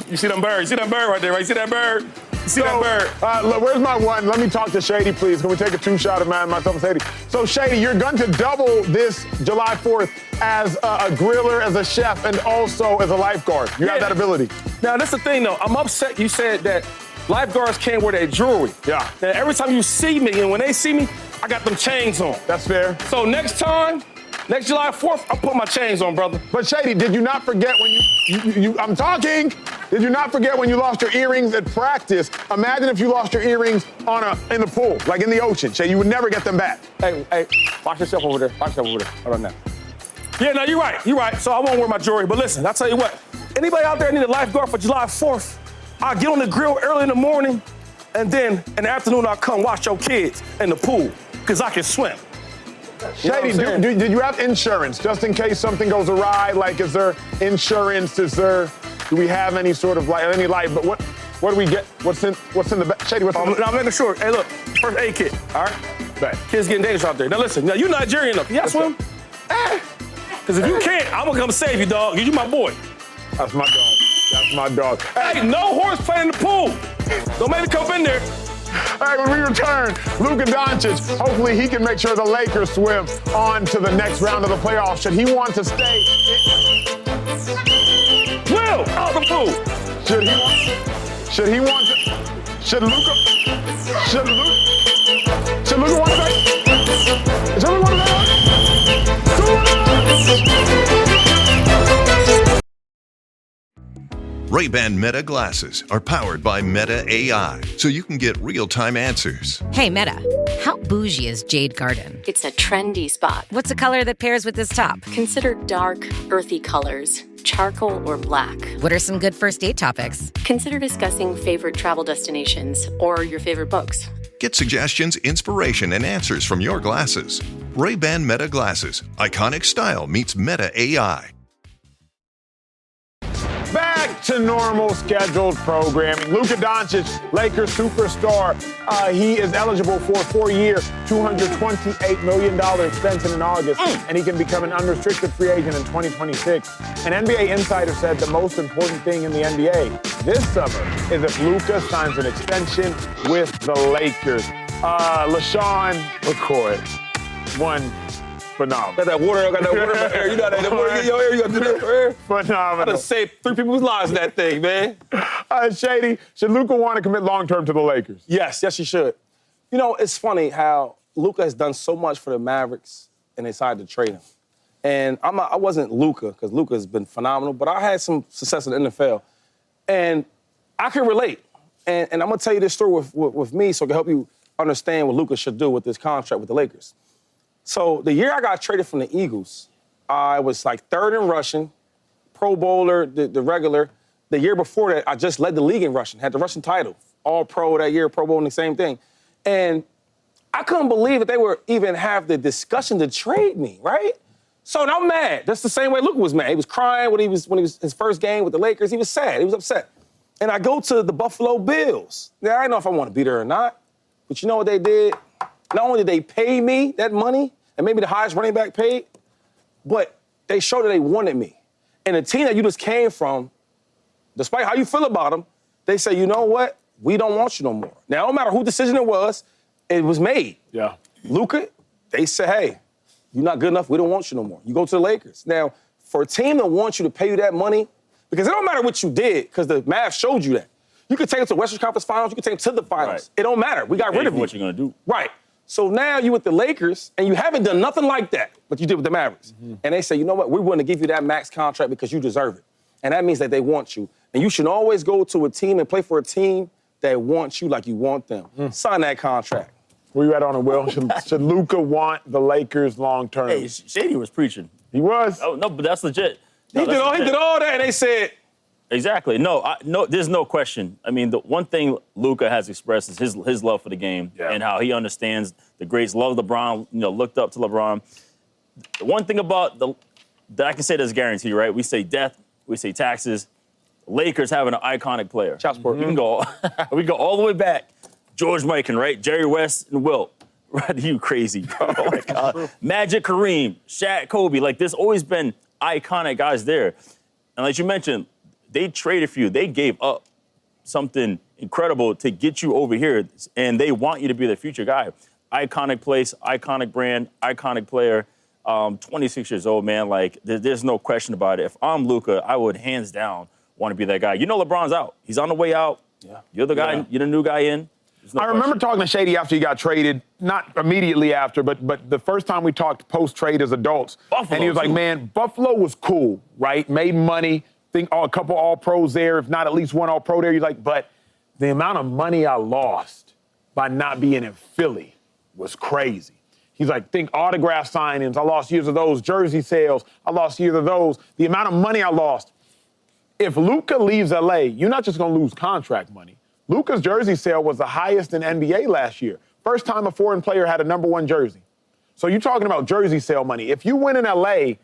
You see them birds? You see that bird right there, right? You see that bird? You see that bird? Look, where's my one? Let me talk to Shady, please. Can we take a 2-shot of myself and Shady? So, Shady, you're going to double this July 4th as a griller, as a chef, and also as a lifeguard. You have that ability. Now, that's the thing, though. I'm upset you said that lifeguards can't wear their jewelry. Yeah. Now, every time you see me, and when they see me, I got them chains on. That's fair. So next July 4th, I'll put my chains on, brother. But, Shady, did you not forget when I'm talking. Did you not forget when you lost your earrings at practice? Imagine if you lost your earrings in the pool, like in the ocean. Shady, you would never get them back. Hey, watch yourself over there. Hold on now. Yeah, no, you're right. So I won't wear my jewelry. But listen, I'll tell you what. Anybody out there need a lifeguard for July 4th, I'll get on the grill early in the morning, and then in the afternoon I'll come watch your kids in the pool, because I can swim. Shady, did you have insurance just in case something goes awry? Like, is there insurance? Do we have any sort of but what do we get? What's in the back? Shady, I'm making sure. Hey, look, first aid kit, all right? Bet. Kids getting dangerous out there. Now listen, you Nigerian enough. You swim? Because if you can't, I'm gonna come save you, dog. You my boy. That's my dog. Hey, no horse playing in the pool. Don't make me come in there. Hey, when we return, Luka Doncic, hopefully he can make sure the Lakers swim on to the next round of the playoffs. Should he want to stay? Will, out the pool. Should Luka want to Ray-Ban Meta glasses are powered by Meta AI, so you can get real-time answers. Hey, Meta, how bougie is Jade Garden? It's a trendy spot. What's a color that pairs with this top? Consider dark, earthy colors, charcoal or black. What are some good first date topics? Consider discussing favorite travel destinations or your favorite books. Get suggestions, inspiration, and answers from your glasses. Ray-Ban Meta glasses. Iconic style meets Meta AI. Back to normal scheduled programming. Luka Doncic, Lakers superstar. He is eligible for a 4-year, $228 million extension in August, and he can become an unrestricted free agent in 2026. An NBA insider said the most important thing in the NBA this summer is if Luka signs an extension with the Lakers. LaShawn McCoy, one phenomenal. Got that water in my hair. You know that water in your hair. You got to do that hair. Phenomenal. I done saved 3 people's lives in that thing, man. Shady, should Luka want to commit long-term to the Lakers? Yes, he should. You know, it's funny how Luka has done so much for the Mavericks, and they decided to trade him. And I wasn't Luka, because Luka has been phenomenal, but I had some success in the NFL. And I can relate. And I'm going to tell you this story with me so it can help you understand what Luka should do with this contract with the Lakers. So the year I got traded from the Eagles, I was like 3rd in rushing, Pro Bowler, the regular. The year before that, I just led the league in rushing, had the rushing title All-Pro that year, Pro Bowl, and the same thing. And I couldn't believe that they were even have the discussion to trade me, right? So I'm mad. That's the same way Luka was mad. He was crying when he was his first game with the Lakers. He was sad. He was upset. And I go to the Buffalo Bills. Now, I don't know if I want to be there or not, but you know what they did? Not only did they pay me that money, and maybe the highest running back paid, but they showed that they wanted me. And the team that you just came from, despite how you feel about them, they say, you know what? We don't want you no more. Now, no matter whose decision it was made. Yeah. Luka, they said, hey, you're not good enough. We don't want you no more. You go to the Lakers. Now, for a team that wants you to pay you that money, because it don't matter what you did, because the math showed you that. You could take it to the Western Conference Finals. You could take it to the Finals. Right. It don't matter. We got rid of you. What you're going to do. Right. So now you with the Lakers, and you haven't done nothing like that, but you did with the Mavericks. Mm-hmm. And they say, you know what? We're willing to give you that max contract because you deserve it. And that means that they want you. And you should always go to a team and play for a team that wants you like you want them. Sign that contract. Where you at on it, Will? Should Luka want the Lakers long term? Hey, Shady was preaching. He was? Oh, no, but that's legit. He did all that, and they said... Exactly. No, there's no question. I mean, the one thing Luka has expressed is his love for the game and how he understands the greats, loved LeBron, looked up to LeBron. The one thing about that I can say that's guaranteed, right? We say death, we say taxes. Lakers having an iconic player. Child support. We can go all the way back. George Mikan, right? Jerry West and Wilt. Right? You crazy, bro. Oh, my God. Magic, Kareem, Shaq, Kobe. Like, there's always been iconic guys there. And like you mentioned, they traded for you. They gave up something incredible to get you over here, and they want you to be the future guy. Iconic place, iconic brand, iconic player. 26 years old, man. Like, there's no question about it. If I'm Luka, I would hands down want to be that guy. You know LeBron's out. He's on the way out. Yeah. You're the guy. Yeah. You're the new guy in. No I remember talking to Shady after he got traded, not immediately after, but the first time we talked post-trade as adults. Buffalo, and he was like, man, Buffalo was cool, right? Made money. Think a couple All-Pros there, if not at least one All-Pro there. He's like, but the amount of money I lost by not being in Philly was crazy. He's like, think autograph signings. I lost years of those. Jersey sales. I lost years of those. The amount of money I lost. If Luka leaves L.A., you're not just going to lose contract money. Luka's jersey sale was the highest in NBA last year. First time a foreign player had a number one jersey. So you're talking about jersey sale money. If you win in L.A.,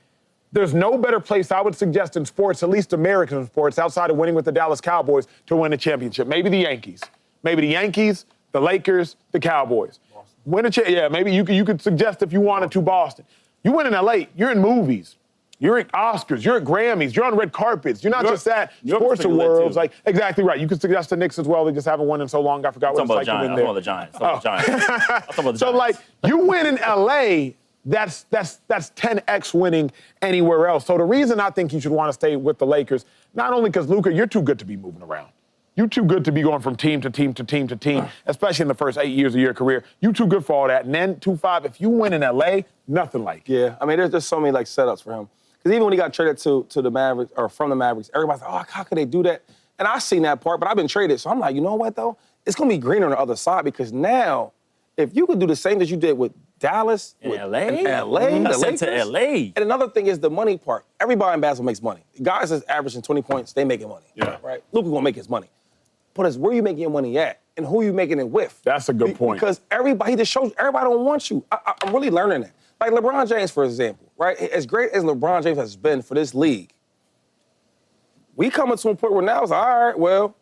there's no better place I would suggest in sports, at least American sports, outside of winning with the Dallas Cowboys, to win a championship. Maybe the Yankees. Maybe the Yankees, the Lakers, the Cowboys. Win a maybe you could suggest if you wanted to Boston. You win in L.A., you're in movies. You're at Oscars. You're at Grammys. You're on red carpets. You're not just at sports awards. Like, exactly right. You could suggest the Knicks as well. They just haven't won in so long. I forgot what it's like to win there. I'm talking about the Giants. So, like, you win in L.A., that's 10x winning anywhere else. So the reason I think you should want to stay with the Lakers, not only because, Luka, you're too good to be moving around. You're too good to be going from team to team to team to team, especially in the first 8 years of your career. You're too good for all that. And then 2-5, if you win in L.A., nothing like it. Yeah, I mean, there's just so many, like, setups for him. Because even when he got traded to the Mavericks, or from the Mavericks, everybody's like, oh, how could they do that? And I've seen that part, but I've been traded. So I'm like, you know what, though? It's going to be greener on the other side, because now, if you could do the same that you did with Dallas, in with L.A., the Lakers. To L.A. And another thing is the money part. Everybody in basketball makes money. Guys that's averaging 20 points, they making money. Yeah. Right? Luka's going to make his money. But it's where you making your money at and who you making it with. That's a good point. Because everybody just shows everybody don't want you. I'm really learning that. Like LeBron James, for example, right? As great as LeBron James has been for this league, we coming to a point where now it's like, all right, well,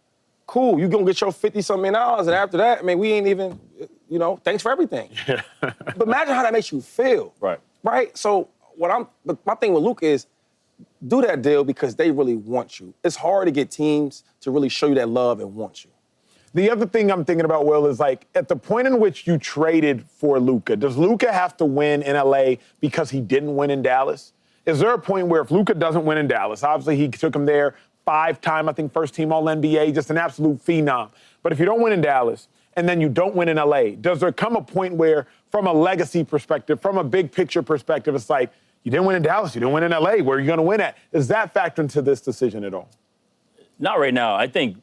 cool, you gonna get your $50-something million, and after that, I mean, we ain't even, thanks for everything. Yeah. But imagine how that makes you feel. Right. Right? So but my thing with Luka is, do that deal because they really want you. It's hard to get teams to really show you that love and want you. The other thing I'm thinking about, Will, is like at the point in which you traded for Luka, does Luka have to win in LA because he didn't win in Dallas? Is there a point where if Luka doesn't win in Dallas, obviously he took him there 5-time, I think, first team All-NBA, just an absolute phenom. But if you don't win in Dallas and then you don't win in LA, does there come a point where, from a legacy perspective, from a big picture perspective, it's like, you didn't win in Dallas, you didn't win in LA, where are you going to win at? Does that factor into this decision at all? Not right now. I think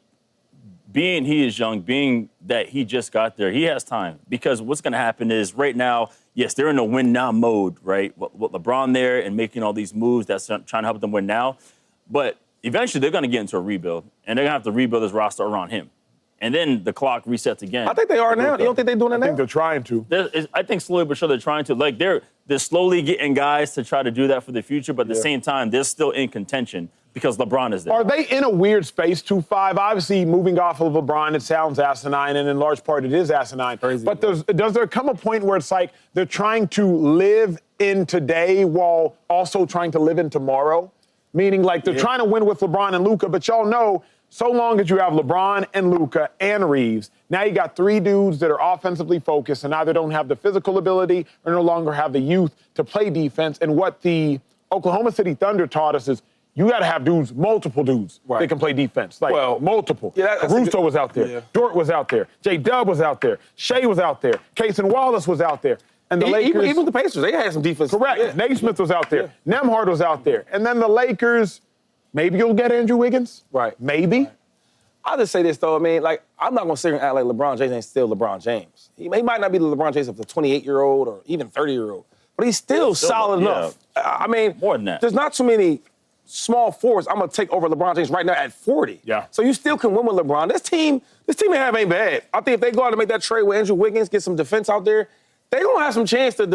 being he is young, being that he just got there, he has time. Because what's going to happen is right now, yes, they're in a win-now mode, right? With LeBron there and making all these moves that's trying to help them win now. But eventually they're going to get into a rebuild, and they're going to have to rebuild this roster around him. and then the clock resets again. I think they are now. You don't think they're doing that now? I think they're trying to. I think slowly but sure they're trying to. Like, they're slowly getting guys to try to do that for the future, but at the same time, they're still in contention because LeBron is there. Are they in a weird space, 2-5? Obviously, moving off of LeBron, it sounds asinine, and in large part it is asinine. Crazy, but does there come a point where it's like they're trying to live in today while also trying to live in tomorrow? Meaning, like, they're trying to win with LeBron and Luka, but y'all know, so long as you have LeBron and Luka and Reeves, now you got three dudes that are offensively focused and either don't have the physical ability or no longer have the youth to play defense. And what the Oklahoma City Thunder taught us is you got to have dudes, multiple dudes, that can play defense. Like, multiple. Caruso was out there. Yeah. Dort was out there. J-Dub was out there. Shea was out there. Casey Wallace was out there. And the Lakers... Even the Pacers, they had some defense. Correct. Yeah. Naismith was out there. Yeah. Nembhard was out there. And then the Lakers, maybe you'll get Andrew Wiggins. Right. Maybe. Right. I'll just say this, though. I mean, like, I'm not going to sit here and act like LeBron James ain't still LeBron James. He might not be the LeBron James of the 28-year-old or even 30-year-old, but he's still solid enough. I mean, more than that. There's not too many small forwards I'm going to take over LeBron James right now at 40. Yeah. So you still can win with LeBron. This team ain't bad. I think if they go out and make that trade with Andrew Wiggins, get some defense out there, they're going to have some chance to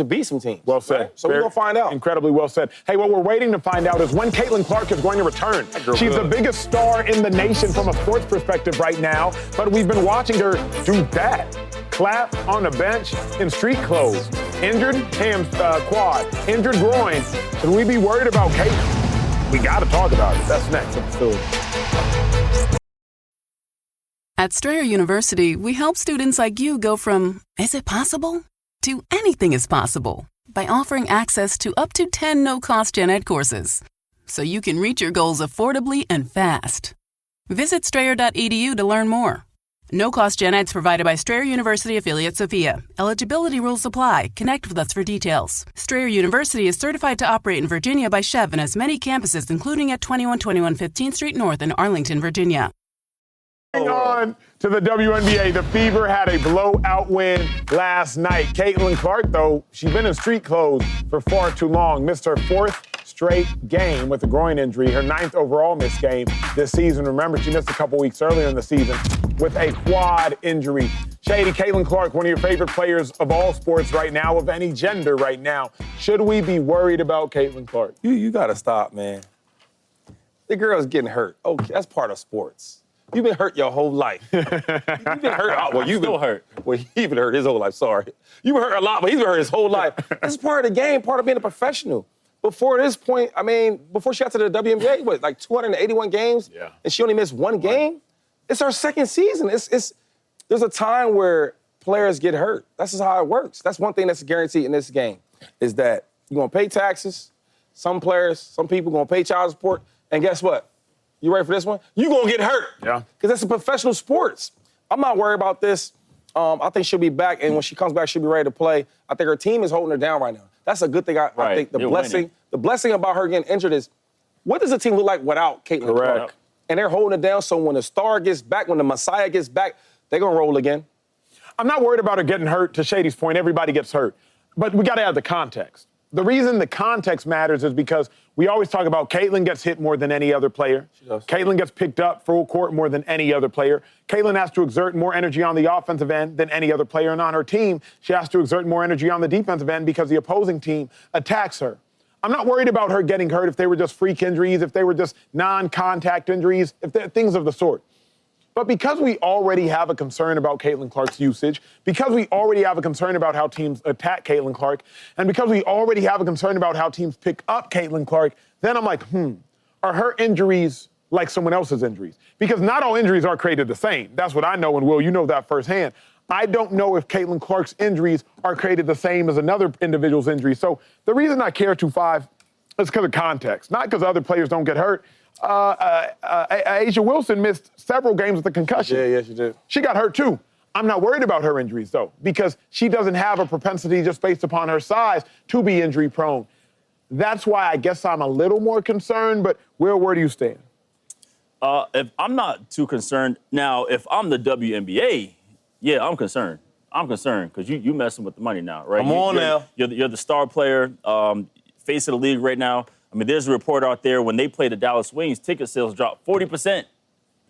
beat some teams. Well said. Right? So we're going to find out. Incredibly well said. Hey, what we're waiting to find out is when Caitlin Clark is going to return. She's the biggest star in the nation from a sports perspective right now, but we've been watching her do that. Clap on the bench in street clothes. Injured quad. Injured groin. Should we be worried about Caitlin? We got to talk about it. That's next episode. At Strayer University, we help students like you go from, is it possible, to anything is possible by offering access to up to 10 no-cost gen ed courses, so you can reach your goals affordably and fast. Visit strayer.edu to learn more. No-cost gen eds provided by Strayer University affiliate Sophia. Eligibility rules apply. Connect with us for details. Strayer University is certified to operate in Virginia by Chev and has many campuses, including at 2121 15th Street North in Arlington, Virginia. On to the WNBA. The Fever had a blowout win last night. Caitlin Clark, though, she's been in street clothes for far too long. Missed her fourth straight game with a groin injury, her ninth overall missed game this season. Remember, she missed a couple weeks earlier in the season with a quad injury. Shady, Caitlin Clark, one of your favorite players of all sports right now, of any gender right now. Should we be worried about Caitlin Clark? You got to stop, man. The girl's getting hurt. Okay, that's part of sports. You've been hurt your whole life. You've been hurt. Well, you've been hurt. Well, he's been hurt his whole life. Sorry. You've been hurt a lot, but he's been hurt his whole life. This is part of the game, part of being a professional. Before this point, I mean, before she got to the WNBA, what, like 281 games? Yeah. And she only missed one game? It's her second season. There's a time where players get hurt. That's just how it works. That's one thing that's guaranteed in this game, is that you're going to pay taxes. Some people going to pay child support. And guess what? You ready for this one? You're going to get hurt. Yeah. Because that's a professional sports. I'm not worried about this. I think she'll be back, and when she comes back, she'll be ready to play. I think her team is holding her down right now. That's a good thing. I think the blessing about her getting injured is, what does the team look like without Caitlin Clark? And they're holding it down, so when the star gets back, when the Messiah gets back, they're going to roll again. I'm not worried about her getting hurt. To Shady's point, everybody gets hurt. But we got to have the context. The reason the context matters is because we always talk about Caitlin gets hit more than any other player. She does. Caitlin gets picked up full court more than any other player. Caitlin has to exert more energy on the offensive end than any other player. And on her team, she has to exert more energy on the defensive end because the opposing team attacks her. I'm not worried about her getting hurt if they were just freak injuries, if they were just non-contact injuries, if they're things of the sort. But because we already have a concern about Caitlin Clark's usage, because we already have a concern about how teams attack Caitlin Clark, and because we already have a concern about how teams pick up Caitlin Clark, then I'm like, are her injuries like someone else's injuries? Because not all injuries are created the same. That's what I know, and Will, you know that firsthand. I don't know if Caitlin Clark's injuries are created the same as another individual's injury. So the reason I care 2-5 is because of context, not because other players don't get hurt. Asia Wilson missed several games with a concussion. Yeah, she did. She got hurt too. I'm not worried about her injuries though, because she doesn't have a propensity just based upon her size to be injury prone. That's why I guess I'm a little more concerned, but Will, where do you stand? If I'm not too concerned, now if I'm the WNBA, yeah, I'm concerned. I'm concerned because you messing with the money now, right? Come on now. You're the star player, face of the league right now. I mean, there's a report out there when they played the Dallas Wings, ticket sales dropped 40%.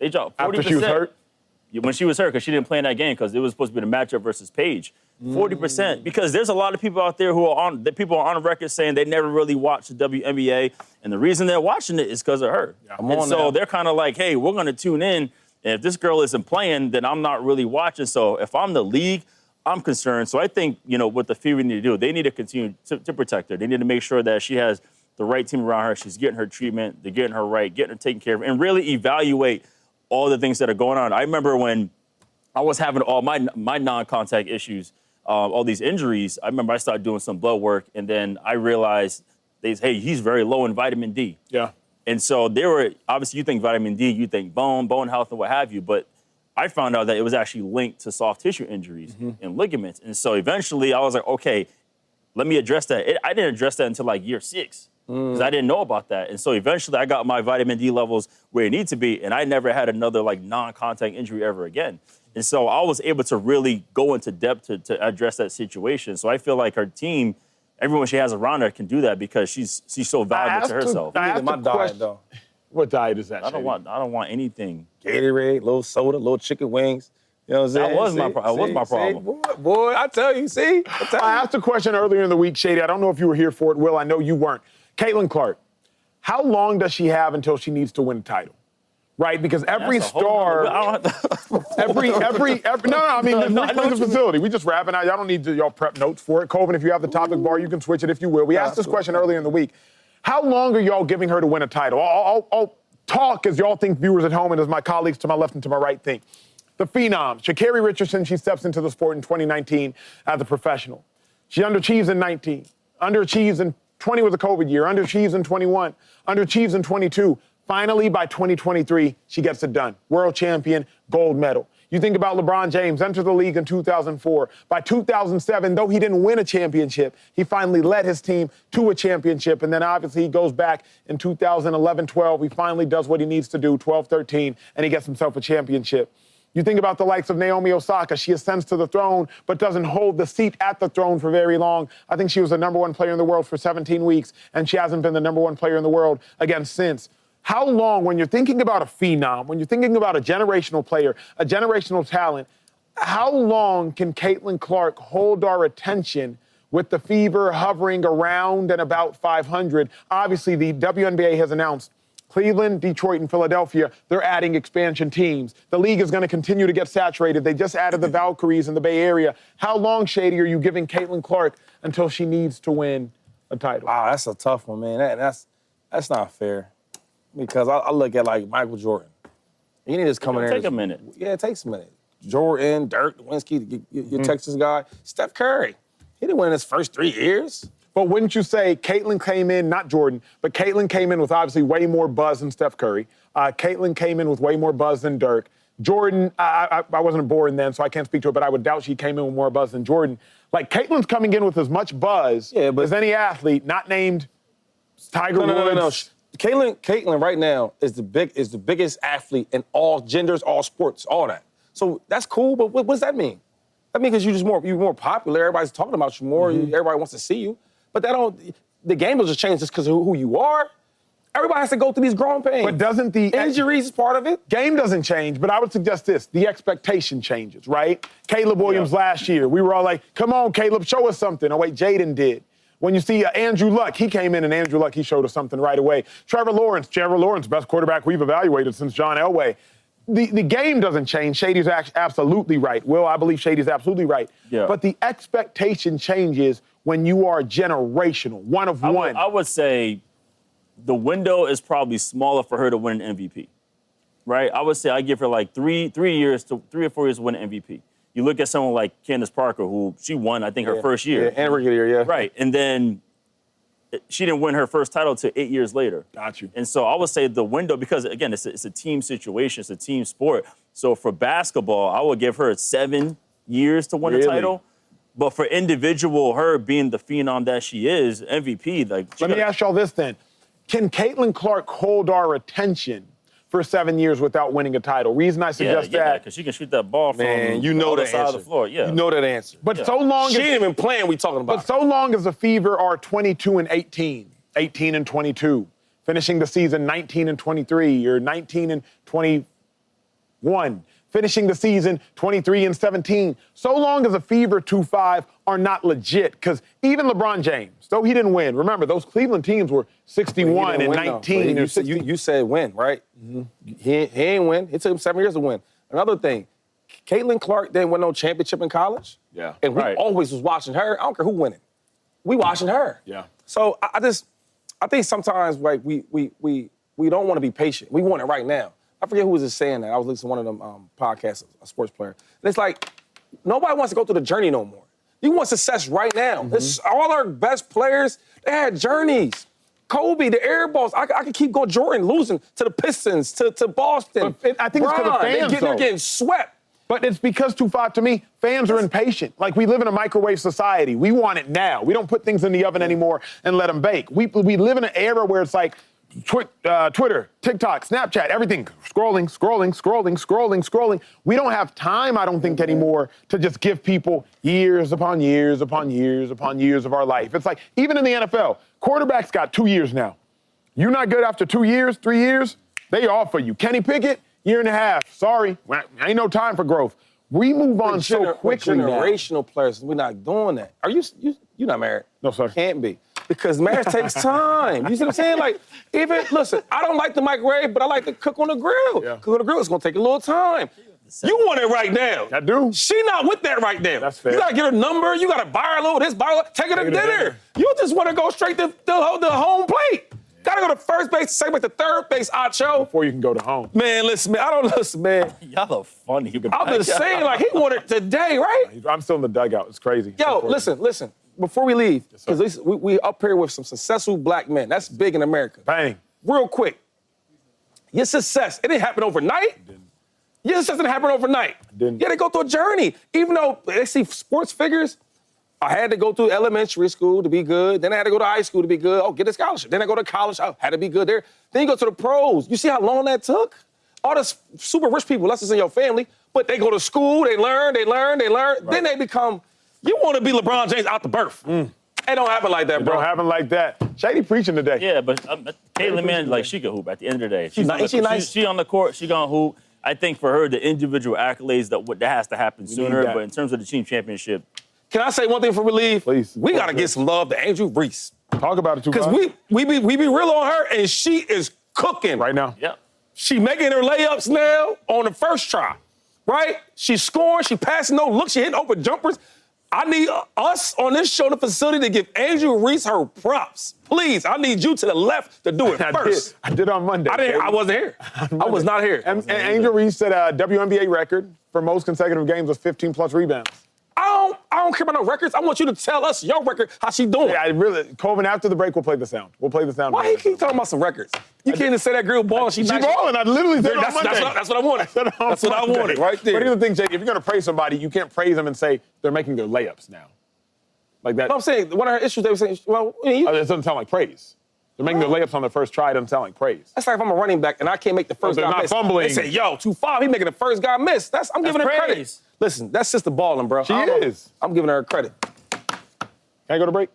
They dropped 40%. After she was hurt? when she was hurt, because she didn't play in that game because it was supposed to be the matchup versus Paige. 40%, because there's a lot of people out there who are on record saying they never really watched the WNBA, and the reason they're watching it is because of her. And so they're kind of like, hey, we're going to tune in, and if this girl isn't playing, then I'm not really watching. So if I'm the league, I'm concerned. So I think, what the Fever need to do, they need to continue to protect her. They need to make sure that she has the right team around her, she's getting her treatment, they're getting her right, getting her taken care of, and really evaluate all the things that are going on. I remember when I was having all my non-contact issues, all these injuries, I remember I started doing some blood work, and then I realized, hey, he's very low in vitamin D. Yeah. And so obviously you think vitamin D, you think bone health and what have you, but I found out that it was actually linked to soft tissue injuries and ligaments. And so eventually I was like, okay, let me address that. I didn't address that until like year 6 because I didn't know about that. And so eventually I got my vitamin D levels where it need to be, and I never had another like non-contact injury ever again. And so I was able to really go into depth to address that situation. So I feel like her team, everyone she has around her can do that because she's so valuable to herself. My diet, though. What diet is that? I don't want anything. Gatorade, little soda, little chicken wings. You know what I'm saying? That was my problem. Boy, I tell you, see? I asked a question earlier in the week, Shady. I don't know if you were here for it, Will. I know you weren't. Caitlin Clark, how long does she have until she needs to win a title? Right? Because every star, every the facility. We just wrapping out. Y'all don't need y'all prep notes for it. Colvin, if you have the topic bar, you can switch it if you will. We asked this question earlier in the week. How long are y'all giving her to win a title? I'll talk as y'all think, viewers at home, and as my colleagues to my left and to my right think. The phenom, Sha'Carri Richardson, she steps into the sport in 2019 as a professional. She underachieves in 19, underachieves in 20 was a COVID year, underachieves in 21, underachieves in 22. Finally, by 2023, she gets it done. World champion, gold medal. You think about LeBron James, entered the league in 2004. By 2007, though he didn't win a championship, he finally led his team to a championship. And then obviously he goes back in 2011-12. He finally does what he needs to do, 12-13, and he gets himself a championship. You think about the likes of Naomi Osaka. She ascends to the throne, but doesn't hold the seat at the throne for very long. I think she was the number one player in the world for 17 weeks, and she hasn't been the number one player in the world again since. How long, when you're thinking about a phenom, when you're thinking about a generational player, a generational talent, how long can Caitlin Clark hold our attention with the Fever hovering around and about 500? Obviously, the WNBA has announced Cleveland, Detroit, and Philadelphia, they're adding expansion teams. The league is going to continue to get saturated. They just added the Valkyries in the Bay Area. How long, Shady, are you giving Caitlin Clark until she needs to win a title? Wow, that's a tough one, man. That's not fair. Because I look at, like, Michael Jordan. You need to just come in there. Take a minute. Yeah, it takes a minute. Jordan, Dirk Nowitzki, your Texas guy. Steph Curry. He didn't win his first 3 years. But wouldn't you say Caitlin came in, not Jordan, but Caitlin came in with obviously way more buzz than Steph Curry. Caitlin came in with way more buzz than Dirk. Jordan, I wasn't born then, so I can't speak to it, but I would doubt she came in with more buzz than Jordan. Like, Caitlin's coming in with as much buzz as any athlete, not named Tiger Woods. No. Caitlin right now is the biggest athlete in all genders, all sports, all that. So that's cool, but what does that mean? That means because you're more popular, everybody's talking about you more, everybody wants to see you. But the game doesn't change just because of who you are. Everybody has to go through these growing pains. But doesn't the injuries is part of it? Game doesn't change, but I would suggest this. The expectation changes, right? Caleb Williams last year, we were all like, come on, Caleb, show us something. Oh, wait, Jaden did. When you see Andrew Luck, he came in, and Andrew Luck, he showed us something right away. Trevor Lawrence, best quarterback we've evaluated since John Elway. The game doesn't change. Shady's absolutely right. Will, I believe Shady's absolutely right. Yeah. But the expectation changes when you are generational, one of one. I would say the window is probably smaller for her to win an MVP, right? I would say I give her like 3 or 4 years to win an MVP. You look at someone like Candace Parker, who she won, I think, her first year. Yeah, and rookie year, yeah. Right, and then she didn't win her first title until 8 years later. Got you. And so I would say the window, because, again, it's a team situation, it's a team sport. So for basketball, I would give her 7 years to win a title. But for individual, her being the phenom that she is, MVP, like... Let me ask y'all this then. Can Caitlin Clark hold our attention for 7 years without winning a title? Reason I suggest that... Yeah, because she can shoot that ball from the other side of the floor. Yeah. You know that answer. But so long she ain't even playing, we talking about. But so long as the Fever are 22-18, 18-22, finishing the season 19-23 or 19-21, finishing the season 23-17. So long as a Fever 2-5 are not legit, because even LeBron James, though he didn't win, remember, those Cleveland teams were 61 and 19. You said win, right? Mm-hmm. He ain't win. It took him 7 years to win. Another thing, Caitlin Clark didn't win no championship in college. Yeah. And we always was watching her. I don't care who winning. We watching her. Yeah. So I think sometimes like we don't want to be patient. We want it right now. I forget who was just saying that. I was listening to one of them podcasts, a sports player. And it's like, nobody wants to go through the journey no more. You want success right now. Mm-hmm. All our best players, they had journeys. Kobe, the air balls. I could keep going. Jordan losing to the Pistons, to Boston. But I think it's because of fans, they're getting swept. But it's because 2-5, to me, fans are impatient. Like, we live in a microwave society. We want it now. We don't put things in the oven anymore and let them bake. We live in an era where it's like Twitter, TikTok, Snapchat, everything. Scrolling. We don't have time, I don't think, anymore to just give people years upon years upon years upon years of our life. It's like, even in the NFL, quarterbacks got 2 years now. You're not good after 2 years, 3 years, they off for you. Kenny Pickett, year and a half. Sorry, ain't no time for growth. We move on so quickly now. Generational players, we're not doing that. Are you not married? No, sir. Can't be. Because marriage takes time. You see what I'm saying? Like, listen, I don't like the microwave, but I like to cook on the grill. Yeah. Cook on the grill, it's gonna take a little time. You want it right now. I do. She not with that right now. That's fair. You gotta get her number, you gotta buy her a little this, buy her, take her to dinner. You just wanna go straight to the home plate. Gotta go to first base, second base, to third base, Acho. Before you can go to home. Man, listen, man, I don't listen, man. Y'all are funny. I'm just saying, like, he wanted today, right? I'm still in the dugout. It's crazy. Yo, listen. Before we leave, because we up here with some successful black men. That's big in America. Bang. Real quick. Your success, it didn't happen overnight. It didn't. Your success didn't happen overnight. It didn't. You had to go through a journey. Even though they see sports figures, I had to go through elementary school to be good. Then I had to go to high school to be good. Oh, get a scholarship. Then I go to college. I had to be good there. Then you go to the pros. You see how long that took? All the super rich people, that's just in your family, but they go to school, they learn. Right. Then they become, you want to be LeBron James out the birth. It don't happen like that, bro. It don't happen like that. Shady preaching today. Yeah, but Caitlin, man, like, she can hoop at the end of the day. She's nice. She on the court, she gonna hoop. I think for her, the individual accolades, that has to happen sooner. But in terms of the team championship. Can I say one thing before we leave? Please. We got to give some love to Andrew Reese. Talk about it, too. Because we be real on her, and she is cooking. Right now. Yep. She making her layups now on the first try, right? She's scoring, she passing no look, she hitting open jumpers. I need us on this show, the facility, to give Andrew Reese her props. Please, I need you to the left to do it first. I did on Monday. I wasn't here. I was not here. And Andrew Reese said a WNBA record for most consecutive games was 15-plus rebounds. I don't care about no records. I want you to tell us your record, how she doing. Yeah, Coleman, after the break, we'll play the sound. Why he keep talking about some records? You can't just say that girl balling. She balling. I literally said it on Monday. That's what I wanted. That's what I wanted right there. But here's the thing, Jake. If you're going to praise somebody, you can't praise them and say they're making their layups now. Like that. No, I'm saying, one of her issues, they were saying, well, it doesn't sound like praise. They're making their layups on their first try. It doesn't sound like praise. That's like if I'm a running back and I can't make the first guy miss. Fumbling. They say, yo, 2-5, he making the first guy miss. I'm giving her credit. Listen, that's just the balling, bro. She is. I'm giving her credit. Can I go to break?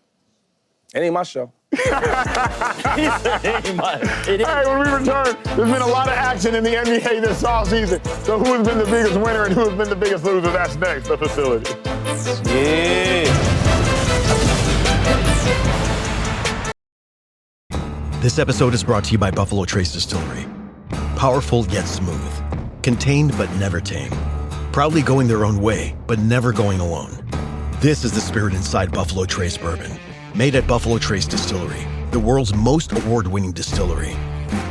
It ain't my show. All right, when we return, there's been a lot of action in the NBA this offseason. So who has been the biggest winner and who has been the biggest loser? That's next, the facility. Yeah. This episode is brought to you by Buffalo Trace Distillery. Powerful yet smooth. Contained but never tame. Proudly going their own way, but never going alone. This is the spirit inside Buffalo Trace Bourbon. Made at Buffalo Trace Distillery, the world's most award-winning distillery.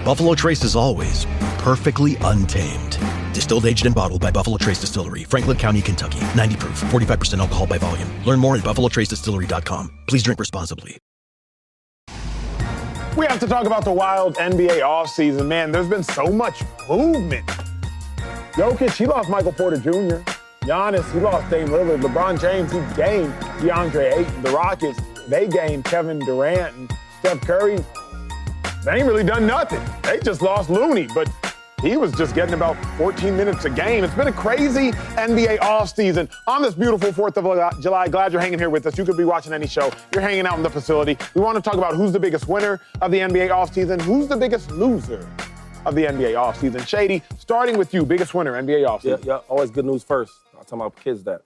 Buffalo Trace is always perfectly untamed. Distilled, aged, and bottled by Buffalo Trace Distillery, Franklin County, Kentucky. 90 proof, 45% alcohol by volume. Learn more at buffalotracedistillery.com. Please drink responsibly. We have to talk about the wild NBA offseason. Man, there's been so much movement. Jokic, he lost Michael Porter Jr. Giannis, he lost Damian Lillard. LeBron James, he gained DeAndre Ayton. The Rockets, they gained Kevin Durant. And Steph Curry, they ain't really done nothing. They just lost Looney, but he was just getting about 14 minutes a game. It's been a crazy NBA offseason. On this beautiful 4th of July, glad you're hanging here with us. You could be watching any show. You're hanging out in the facility. We want to talk about who's the biggest winner of the NBA offseason, who's the biggest loser of the NBA offseason. Shady, starting with you, biggest winner, NBA offseason. Yeah, always good news first. I'm talking about kids that.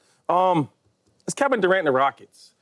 It's Kevin Durant and the Rockets.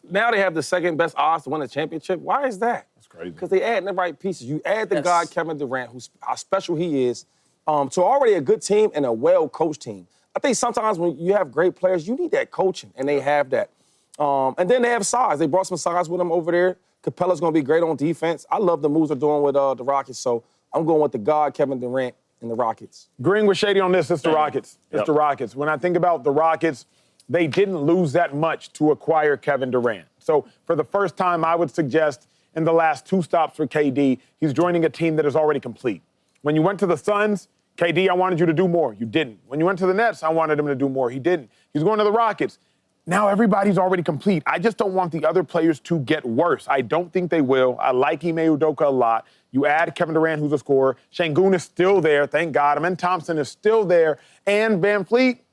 Now they have the second best odds to win a championship. Why is that? That's crazy. Because they add the right pieces. You add the guy Kevin Durant, how special he is, to already a good team and a well-coached team. I think sometimes when you have great players, you need that coaching, and they have that. And then they have size. They brought some size with them over there. Capella's going to be great on defense. I love the moves they're doing with the Rockets, so I'm going with the God, Kevin Durant, and the Rockets. Agreeing with Shady on this, it's the Rockets. It's Yep. the Rockets. When I think about the Rockets, they didn't lose that much to acquire Kevin Durant. So for the first time, I would suggest in the last 2 stops for KD, he's joining a team that is already complete. When you went to the Suns, KD, I wanted you to do more. You didn't. When you went to the Nets, I wanted him to do more. He didn't. He's going to the Rockets. Now everybody's already complete. I just don't want the other players to get worse. I don't think they will. I like Ime Udoka a lot. You add Kevin Durant, who's a scorer. Şengün is still there, thank God. Amen Thompson is still there. And Van Fleet,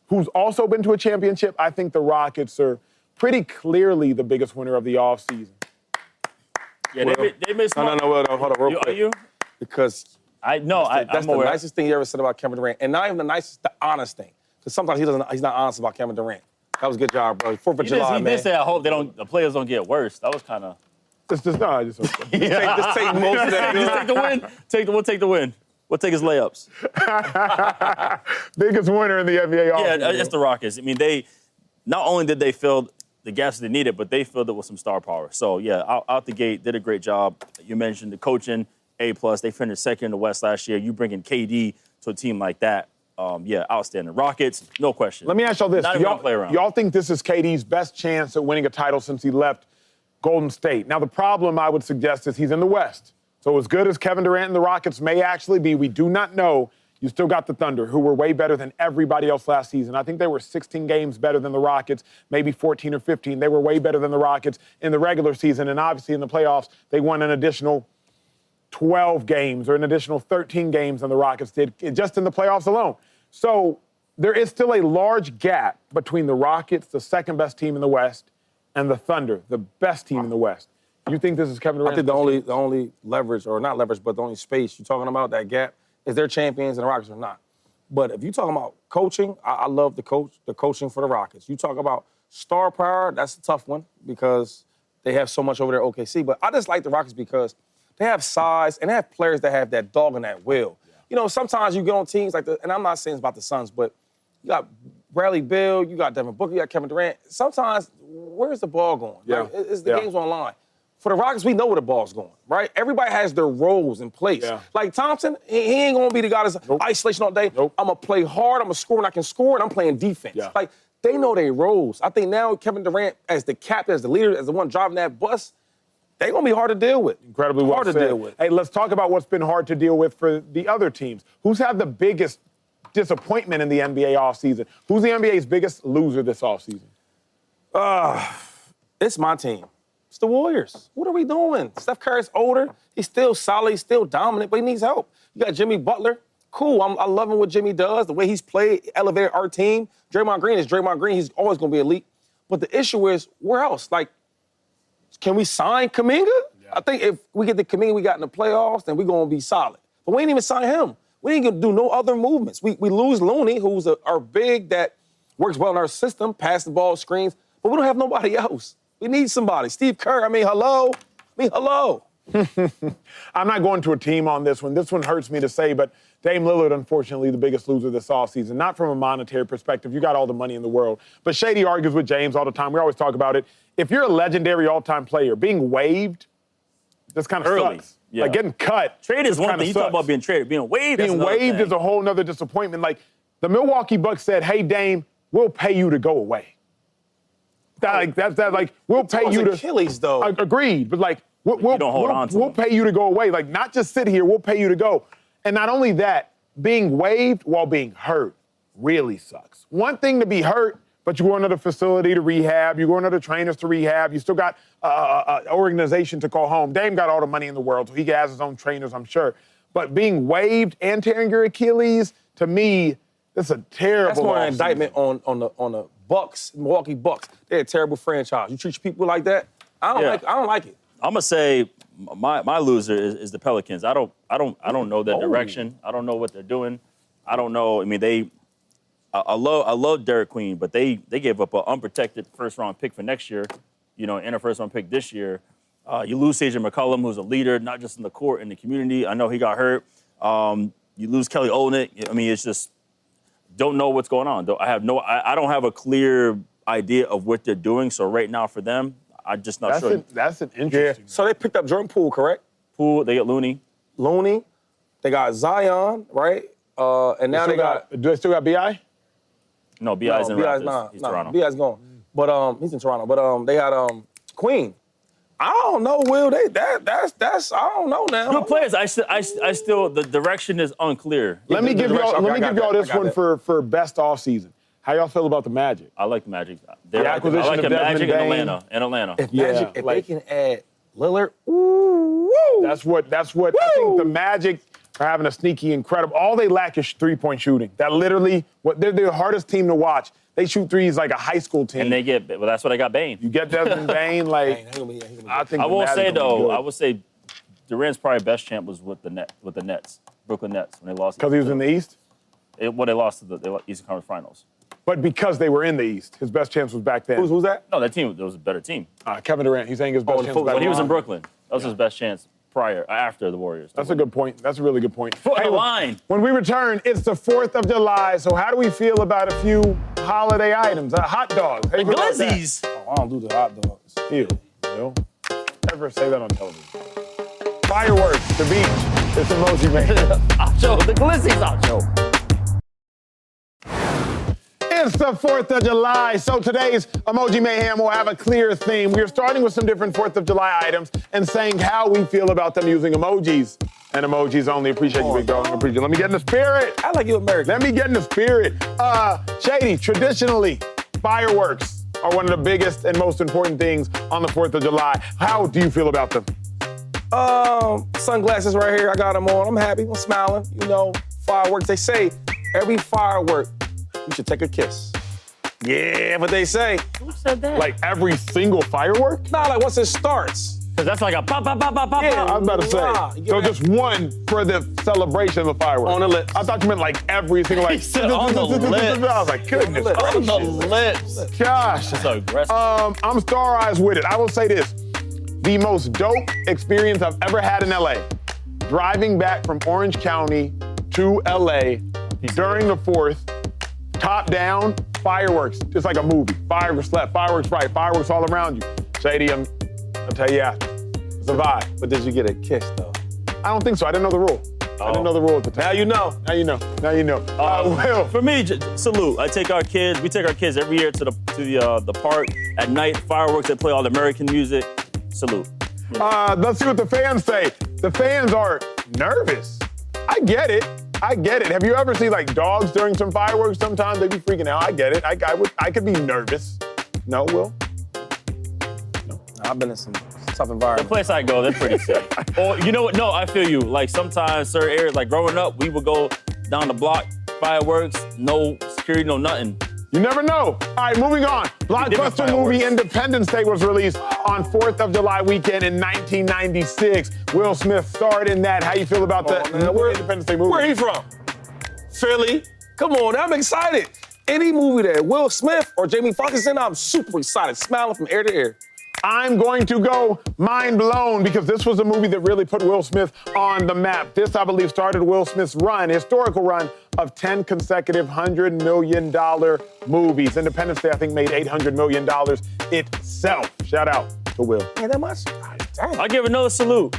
who's also been to a championship. I think the Rockets are pretty clearly the biggest winner of the offseason. Yeah, they missed. No, hold on, real quick. Are you? Because I'm that's the aware. nicest thing you ever said about Kevin Durant. And not even the nicest, the honest thing. Because sometimes he's not honest about Kevin Durant. That was a good job, bro. 4th of July, He man. did say, I hope the players don't get worse. That was kind of. Just take most of that. Just take the win. We'll take the win. We'll take his layups. Biggest winner in the NBA offseason. Yeah, it's the Rockets. I mean, they not only did they fill the gaps they needed, but they filled it with some star power. So, yeah, out the gate, did a great job. You mentioned the coaching, A+. They finished second in the West last year. You bringing KD to a team like that, outstanding. Rockets, no question. Let me ask y'all this. Not even gonna play around. Y'all think this is KD's best chance at winning a title since he left Golden State? Now, the problem I would suggest is he's in the West. So as good as Kevin Durant and the Rockets may actually be, we do not know. You still got the Thunder, who were way better than everybody else last season. I think they were 16 games better than the Rockets, maybe 14 or 15. They were way better than the Rockets in the regular season. And obviously in the playoffs, they won an additional 12 games or an additional 13 games than the Rockets did just in the playoffs alone. So there is still a large gap between the Rockets, the second best team in the West, and the Thunder, the best team in the West. You think this is Kevin Durant? I think the only leverage, or not leverage, but the only space you're talking about, that gap, is they're champions and the Rockets are not. But if you're talking about coaching, I love the coaching for the Rockets. You talk about star power, that's a tough one because they have so much over there at OKC. But I just like the Rockets because they have size and they have players that have that dog and that will. Yeah. You know, sometimes you get on teams like and I'm not saying it's about the Suns, but you got Bradley Beal, you got Devin Booker, you got Kevin Durant. Sometimes, where's the ball going? Yeah. Like, the game's online. For the Rockets, we know where the ball's going, right? Everybody has their roles in place. Yeah. Like Thompson, he ain't going to be the guy that's isolation all day. I'm going to play hard, I'm going to score when I can score, and I'm playing defense. Yeah. Like, they know their roles. I think now Kevin Durant, as the captain, as the leader, as the one driving that bus, they're going to be hard to deal with. Incredibly well hard said. to deal with. Hey, let's talk about what's been hard to deal with for the other teams. Who's had the biggest disappointment in the NBA offseason? Who's the NBA's biggest loser this offseason? It's my team. It's the Warriors. What are we doing? Steph Curry's older. He's still solid. He's still dominant, but he needs help. You got Jimmy Butler. Cool. I love what Jimmy does, the way he's played, elevated our team. Draymond Green is Draymond Green. He's always going to be elite. But the issue is, where else? Like, can we sign Kuminga? Yeah. I think if we get the Kuminga we got in the playoffs, then we're going to be solid. But we ain't even sign him. We ain't going to do no other movements. We lose Looney, who's our big that works well in our system, pass the ball, screens, but we don't have nobody else. We need somebody. Steve Kerr, hello. I'm not going to a team on this one. This one hurts me to say, but Dame Lillard, unfortunately, the biggest loser this offseason. Not from a monetary perspective. You got all the money in the world. But Shady argues with James all the time. We always talk about it. If you're a legendary all-time player, being waived, this kind of sucks. Yeah. Like getting cut. Trade is one thing. You talk about being traded. Being waived is another thing. Is a whole nother disappointment. Like, the Milwaukee Bucks said, hey, Dame, we'll pay you to go away. We'll pay you to. Achilles, though. Agreed, but we'll pay you to go away. Like, not just sit here. We'll pay you to go. And not only that, being waived while being hurt really sucks. One thing to be hurt, but you go into the facility to rehab. You go into the trainers to rehab. You still got an organization to call home. Dame got all the money in the world, so he has his own trainers, I'm sure. But being waived and tearing your Achilles, to me, that's a terrible. That's more an indictment on the Bucks, Milwaukee Bucks. They're a terrible franchise. You treat your people like that, I don't like it. I'm gonna say my loser is the Pelicans. I don't know their direction. I don't know what they're doing. I don't know. I mean, I love Derek Queen, but they gave up an unprotected first-round pick for next year, and a first-round pick this year. You lose CJ McCollum, who's a leader, not just in the court, in the community. I know he got hurt. You lose Kelly Olynyk. I mean, it's just don't know what's going on. I don't have a clear idea of what they're doing. So right now for them, I'm just not sure. That's an interesting. So they picked up Jordan Poole, correct? Poole, they got Looney. They got Zion, right? And now they got. Do they still got B.I.? No, B.I.'s in Raptors. He's Toronto. Toronto. B.I.'s gone. But he's in Toronto. But they had Queen. I don't know, Will. That's I don't know now. Good players. I still the direction is unclear. Let me give y'all this one for best offseason. How y'all feel about the Magic? I like the Magic. The acquisition I like of the Magic Desmond in Atlanta. If they can add Lillard, woo. That's what I think the Magic are having a sneaky, incredible. All they lack is three-point shooting. That literally, they're the hardest team to watch. They shoot threes like a high school team. And that's what I got Bane. You get Desmond Bane, like, I think I will say, though, I would say Durant's probably best champ was with the Nets, Brooklyn Nets, when they lost. Because he was in the East? They lost to the Eastern Conference Finals. But because they were in the East, his best chance was back then. Who's that? No, that was a better team. Kevin Durant, he's saying his best chance was back then. When he was in Brooklyn, that was his best chance after the Warriors. That's a good point. That's a really good point. Foot on the line. When we return, it's the 4th of July, so how do we feel about a few holiday items? Hot dogs. The glizzies. I don't do the hot dogs. Ew. Never say that on television. Fireworks, the beach. It's Emoji Mayhem. The glizzies, Acho. It's the 4th of July, so today's Emoji Mayhem will have a clear theme. We are starting with some different 4th of July items and saying how we feel about them using emojis. And emojis only. Appreciate you, big dog. Appreciate you. Let me get in the spirit. I like you, American. Let me get in the spirit. Shady, traditionally, fireworks are one of the biggest and most important things on the 4th of July. How do you feel about them? Sunglasses right here. I got them on. I'm happy. I'm smiling. Fireworks. They say every firework, you should take a kiss. Yeah, what they say. Who said that? Like every single firework? Nah, like once it starts. Because that's like a pop, pop, pop, pop, pop. Yeah, I was about to say. So just one for the celebration of the fireworks. On the lips. I thought you meant like every single, like. On the lips. I was like, goodness. On the lips. Gosh. That's so aggressive. I'm star-eyes with it. I will say this. The most dope experience I've ever had in LA. Driving back from Orange County to LA during the 4th, top down, fireworks. It's like a movie. Fireworks left, fireworks right, fireworks all around you. Shady, I'll tell you after. It's a vibe. But did you get a kiss, though? I don't think so. I didn't know the rule. I didn't know the rule at the time. Now you know. Now you know. Will. For me, salute. We take our kids every year to the park at night. Fireworks, they play all the American music. Salute. Let's see what the fans say. The fans are nervous. I get it. Have you ever seen like dogs during some fireworks? Sometimes they be freaking out. I get it. I could be nervous. No, Will? No. I've been in some tough environments. The place I go, they're pretty safe. Or you know what? No, I feel you. Like sometimes certain areas, like growing up, we would go down the block, fireworks, no security, no nothing. You never know. All right, moving on. Blockbuster movie Independence Day was released on 4th of July weekend in 1996. Will Smith starred in that. How you feel about the Independence Day movie? Where he from? Philly. Come on, I'm excited. Any movie that Will Smith or Jamie Foxx is in, I'm super excited, smiling from ear to ear. I'm going to go mind blown because this was a movie that really put Will Smith on the map. This, I believe, started Will Smith's historical run of 10 consecutive $100 million movies. Independence Day, I think, made $800 million itself. Shout out to Will. Ain't that much? Dang. I'll give another salute.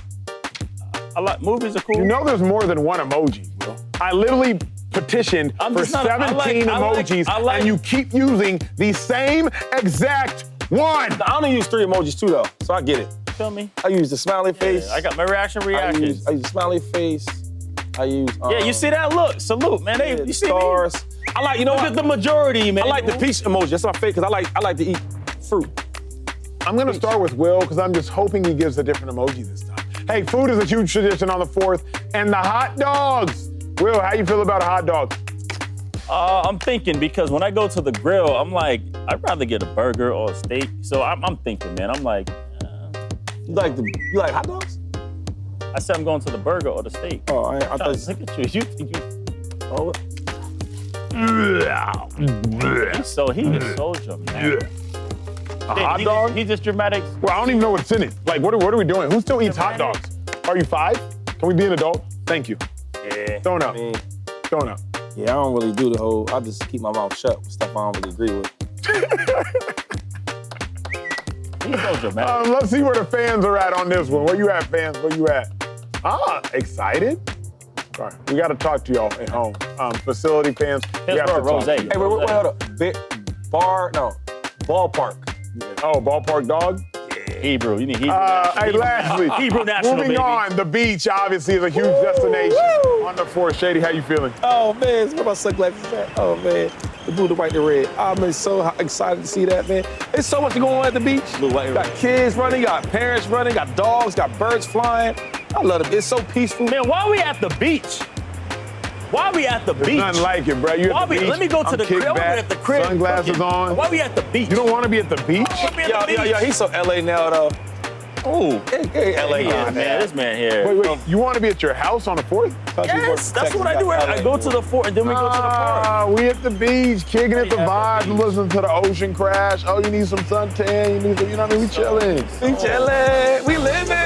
I like movies are cool. You know there's more than one emoji, Will. I literally petitioned for 17 emojis, and you keep using the same exact one. I only use 3 emojis too, though, so I get it. Feel me? I use the smiley face. I got my reactions. I use the smiley face. I use. Yeah, you see that? Look, salute, man. You see stars. Me? I like. You know Look what? at the majority, man. I like the peach emoji. That's my favorite because I like to eat fruit. I'm gonna start with Will because I'm just hoping he gives a different emoji this time. Hey, food is a huge tradition on the 4th, and the hot dogs. Will, how you feel about a hot dog? I'm thinking because when I go to the grill, I'm like, I'd rather get a burger or a steak. So I'm thinking, man. I'm like, you like hot dogs? I said I'm going to the burger or the steak. Oh, I thought. Look at you. Oh. He is so dramatic. A hot dog? He's just dramatic. Well, I don't even know what's in it. Like, what are we doing? Who still eats hot dogs? Are you 5? Can we be an adult? Thank you. Yeah. Throwing up. Throwing up. Yeah, I don't really do the whole. I just keep my mouth shut with stuff I don't really agree with. He's so dramatic. Let's see where the fans are at on this one. Where you at, fans? Where you at? Excited? All right, we got to talk to y'all at home. Facility fans, we have to talk to you. Hey, wait, hold up. Ballpark. Oh, ballpark dog? Hebrew. You need Hebrew. Hey, lastly, Hebrew national, moving baby. on, the beach obviously is a huge destination on the 4th. Shady, how you feeling? Oh, man, where my sunglasses at? Oh, man, the blue, the white, the red. I'm so excited to see that, man. There's so much going on at the beach. Blue, white, got kids running, got parents running, got dogs, got birds flying. I love it. It's so peaceful. Man, why are we at the beach? Why are we at the beach? Nothing like it, bro. You at the beach. Let me go to the crib. At the crib. Sunglasses on. Why are we at the beach? You don't want to be at the beach? Yo, he's so LA now, though. Oh, hey, LA man, this man here. Wait, you want to be at your house on the 4th? Yes, that's what I do. I go to the 4th and then we go to the park. We at the beach, kicking at the vibes, listening to the ocean crash. Oh, you need some suntan, you know what I mean? We chilling. We chilling. We living.